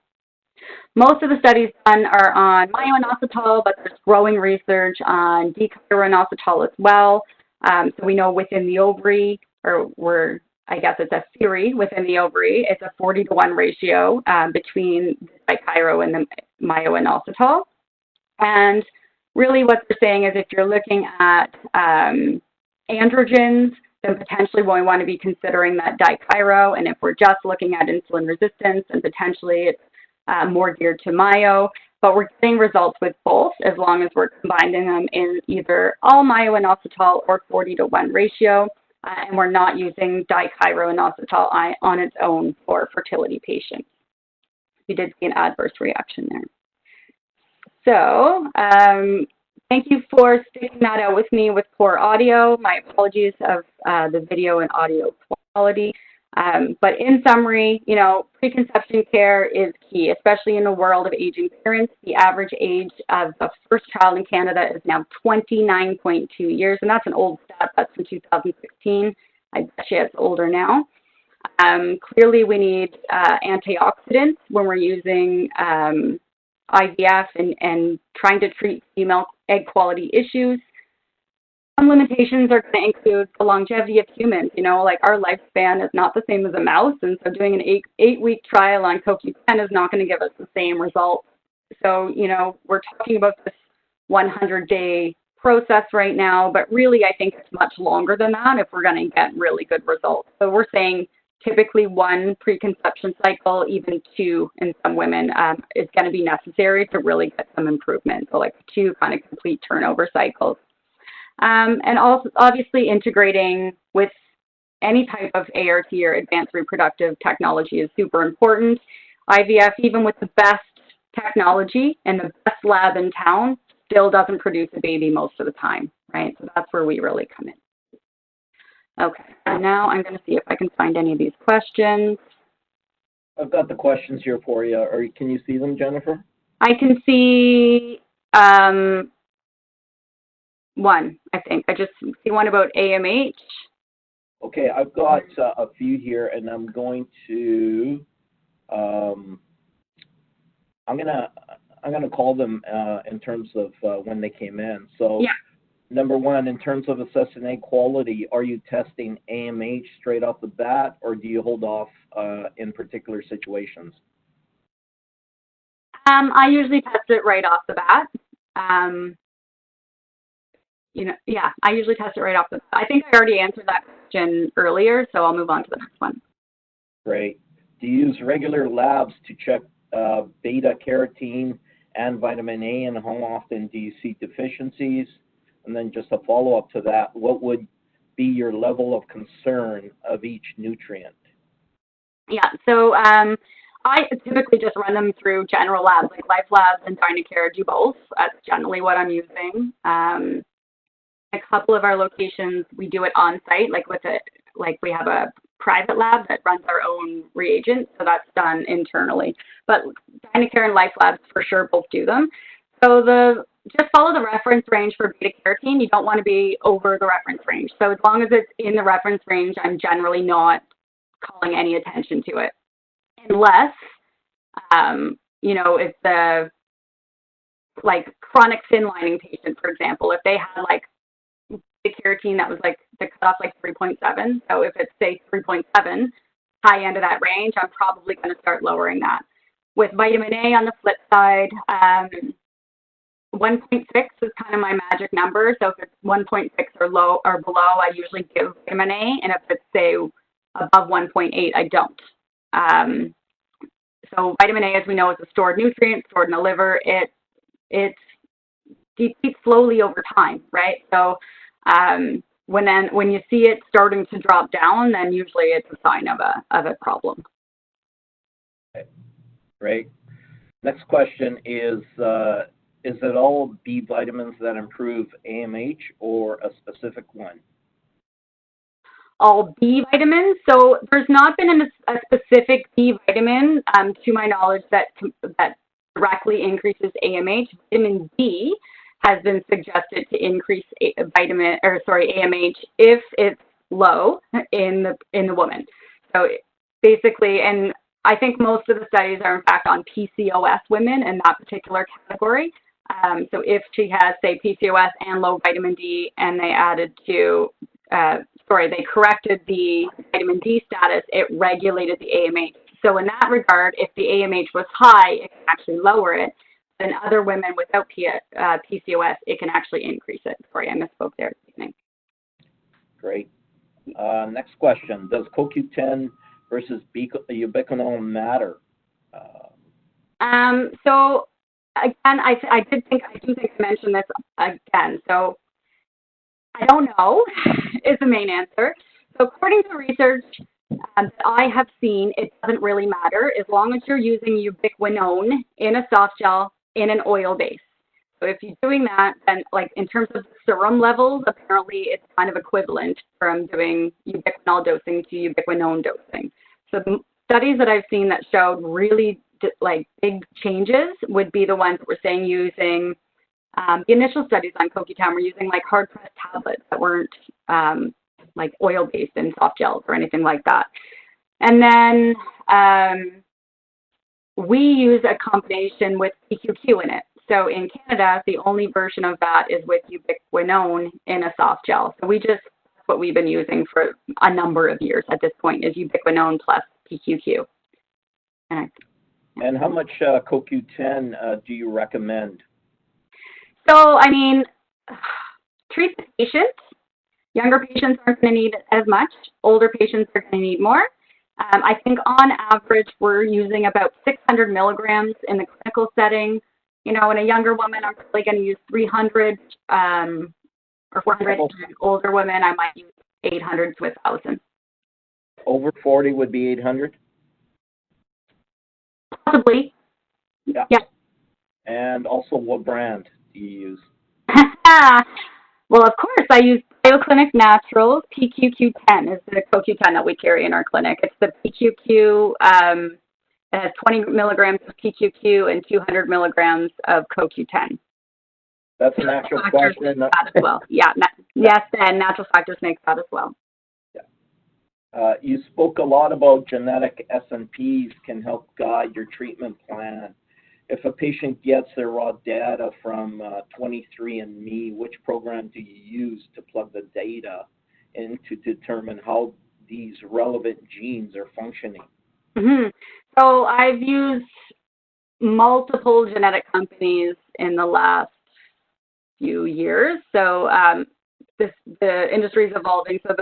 Most of the studies done are on myo-inositol, but there's growing research on D-chiroinositol as well. So we know within the ovary, I guess it's a theory within the ovary, it's a 40-to-1 ratio between the dichiro and the myo-inositol. And really what they're saying is if you're looking at androgens, then potentially we want to be considering that dichiro. And if we're just looking at insulin resistance, then potentially it's more geared to myo. But we're getting results with both as long as we're combining them in either all myo-inositol or 40-to-1 ratio. And we're not using dichiroinositol on its own for fertility patients. We did see an adverse reaction there. So thank you for sticking that out with me with poor audio. My apologies of the video and audio quality. But in summary, you know, preconception care is key, especially in the world of aging parents. The average age of the first child in Canada is now 29.2 years, and that's an old stat. That's from 2016. I bet you it's older now. Clearly, we need antioxidants when we're using IVF and trying to treat female egg quality issues. Some limitations are going to include the longevity of humans. You know, like our lifespan is not the same as a mouse, and so doing an eight-week trial on CoQ10 is not going to give us the same results. So, you know, we're talking about this 100-day process right now, but really I think it's much longer than that if we're going to get really good results. So we're saying typically 1 preconception cycle, even 2 in some women, is going to be necessary to really get some improvement. So like 2 kind of complete turnover cycles. And also obviously integrating with any type of ART or advanced reproductive technology is super important. IVF, even with the best technology and the best lab in town, still doesn't produce a baby most of the time, right? So that's where we really come in. Okay, so now I'm going to see if I can find any of these questions. I've got the questions here for you. Can you see them, Jennifer? I can see one, I think. I just see one about AMH. Okay, I've got a few here, and I'm going to um, I'm gonna I'm gonna call them in terms of when they came in. So Yeah. number one, in terms of assessing egg quality, are you testing AMH straight off the bat, or do you hold off in particular situations? I usually test it right off the bat. Yeah, I usually test it right off the bat. I think I already answered that question earlier, so I'll move on to the next one. Great. Do you use regular labs to check beta carotene and vitamin A, and how often do you see deficiencies? And then just a follow-up to that, what would be your level of concern of each nutrient? Yeah, so I typically just run them through general labs, like Life Labs and Dynacare do both. That's generally what I'm using. A couple of our locations, we do it on site, like we have a private lab that runs our own reagents, so that's done internally. But Dynacare and Life Labs for sure both do them. So just follow the reference range for beta carotene. You don't want to be over the reference range. So as long as it's in the reference range, I'm generally not calling any attention to it, unless if the like chronic thin lining patient, for example, if they had like the carotene that was like the cutoff like 3.7. So if it's say 3.7, high end of that range, I'm probably going to start lowering that. With vitamin A on the flip side, 1.6 is kind of my magic number. So if it's 1.6 or low or below, I usually give vitamin A, and if it's say above 1.8, I don't. So vitamin A, as we know, is a stored nutrient, stored in the liver. It depletes slowly over time, right? So when you see it starting to drop down, then usually it's a sign of a problem. Okay. Great. Next question is it all B vitamins that improve AMH or a specific one? All B vitamins. So there's not been a specific B vitamin, to my knowledge, that directly increases AMH. Vitamin D has been suggested to increase AMH if it's low in the woman. So basically, and I think most of the studies are in fact on PCOS women in that particular category. So if she has, say, PCOS and low vitamin D, and they corrected the vitamin D status, it regulated the AMH. So in that regard, if the AMH was high, it can actually lower it. In other women without PCOS, it can actually increase it. Sorry, I misspoke there at the beginning. Great. Next question. Does CoQ10 versus ubiquinol matter? So again, I do think I mentioned this again. So I don't know is the main answer. So according to research that I have seen, it doesn't really matter as long as you're using ubiquinone in a soft gel in an oil base. So if you're doing that, then like in terms of serum levels, apparently it's kind of equivalent from doing ubiquinol dosing to ubiquinone dosing. So the studies that I've seen that showed really like big changes would be the ones that were saying using the initial studies on CoQ10 were using like hard pressed tablets that weren't like oil based in soft gels or anything like that. And then we use a combination with PQQ in it. So in Canada, the only version of that is with ubiquinone in a soft gel. So that's what we've been using for a number of years at this point is ubiquinone plus PQQ. And how much CoQ10 do you recommend? So, I mean, treat the patient. Younger patients aren't going to need as much. Older patients are going to need more. I think on average, we're using about 600 milligrams in the clinical setting. In a younger woman, I'm probably going to use 300 or 400. In older women, I might use 800 to 1,000. Over 40 would be 800? Possibly. Yeah. Yeah. And also, what brand do you use? Well, of course, I use Bioclinic Naturals. PQQ10 is the CoQ10 that we carry in our clinic. It's the PQQ It has 20 milligrams of PQQ and 200 milligrams of CoQ10. That's an actual question. That as well. Yeah. Yes, and natural factors make that as well. Yeah. You spoke a lot about genetic S&Ps can help guide your treatment plan. If a patient gets their raw data from 23andMe, which program do you use to plug the data in to determine how these relevant genes are functioning? Mm-hmm. So I've used multiple genetic companies in the last few years. So the industry is evolving. So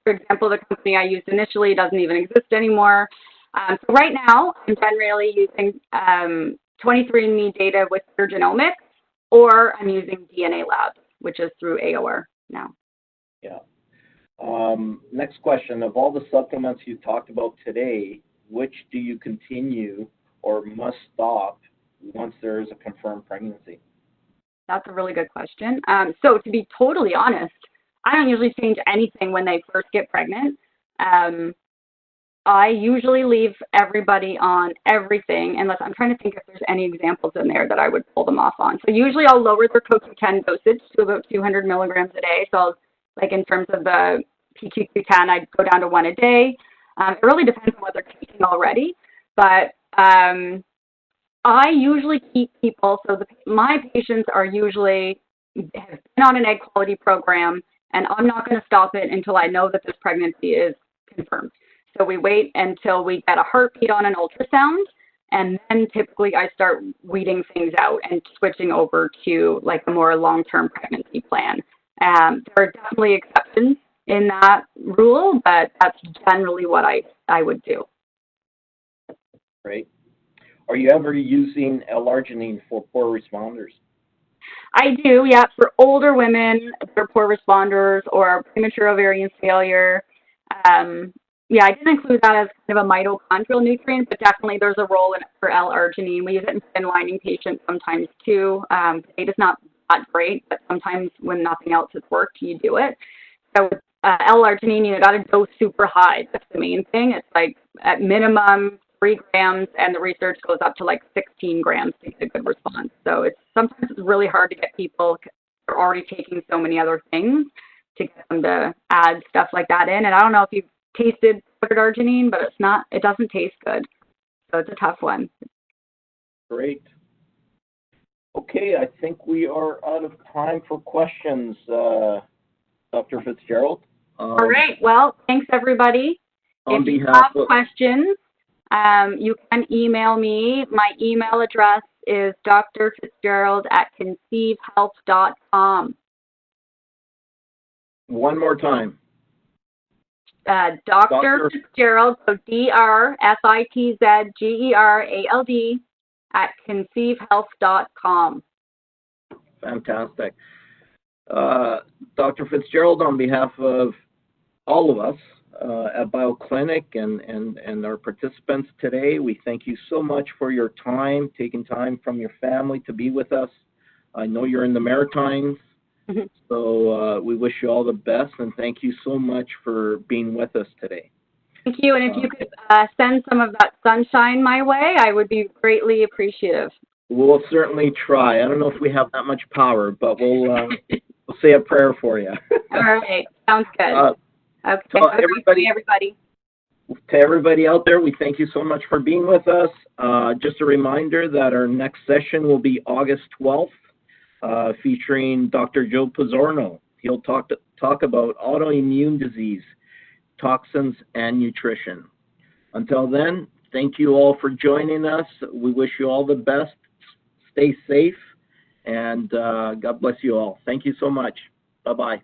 for example, the company I used initially doesn't even exist anymore. So right now, I'm generally using 23andMe data with their genomics, or I'm using DNA Labs, which is through AOR now. Yeah. Next question. Of all the supplements you talked about today, which do you continue or must stop once there is a confirmed pregnancy? That's a really good question. So to be totally honest, I don't usually change anything when they first get pregnant. I usually leave everybody on everything, unless I'm trying to think if there's any examples in there that I would pull them off on. So usually I'll lower their CoQ10 dosage to about 200 milligrams a day. So I'll, like in terms of the PQQ10, I'd go down to 1 a day. It really depends on what they're taking already, but I usually keep people, so my patients are usually have been on an egg quality program, and I'm not going to stop it until I know that this pregnancy is confirmed. So we wait until we get a heartbeat on an ultrasound, and then typically I start weeding things out and switching over to like a more long-term pregnancy plan. There are definitely exceptions in that rule, but that's generally what I would do. Great. Are you ever using L-arginine for poor responders? I do, yeah, for older women, they're poor responders or premature ovarian failure. Yeah, I didn't include that as kind of a mitochondrial nutrient, but definitely there's a role in it for L-arginine. We use it in thin lining patients sometimes too. The data's not that great, but sometimes when nothing else has worked, you do it. So L-arginine, you got to dose super high. That's the main thing. It's like at minimum 3 grams, and the research goes up to like 16 grams to get a good response. So sometimes it's really hard to get people who are already taking so many other things to get them to add stuff like that in. And I don't know if you've tasted powdered arginine, but it doesn't taste good. So it's a tough one. Great. Okay, I think we are out of time for questions, Dr. Fitzgerald. All right. Well, thanks everybody. On if you behalf have of questions, you can email me. My email address is drfitzgerald@conceivehealth.com. One more time. Dr. Fitzgerald, so DrFitzgerald @conceivehealth.com. Fantastic. Dr. Fitzgerald, on behalf of all of us at Bioclinic and our participants today, we thank you so much for your time, taking time from your family to be with us. I know you're in the Maritimes, so we wish you all the best, and thank you so much for being with us today. Thank you, and if you could send some of that sunshine my way, I would be greatly appreciative. We'll certainly try. I don't know if we have that much power, but we'll say a prayer for you. All right, sounds good. Okay, to everybody out there, we thank you so much for being with us. Just a reminder that our next session will be August 12th, featuring Dr. Joe Pizzorno. He'll talk about autoimmune disease, toxins, and nutrition. Until then, thank you all for joining us. We wish you all the best. Stay safe, and God bless you all. Thank you so much. Bye-bye.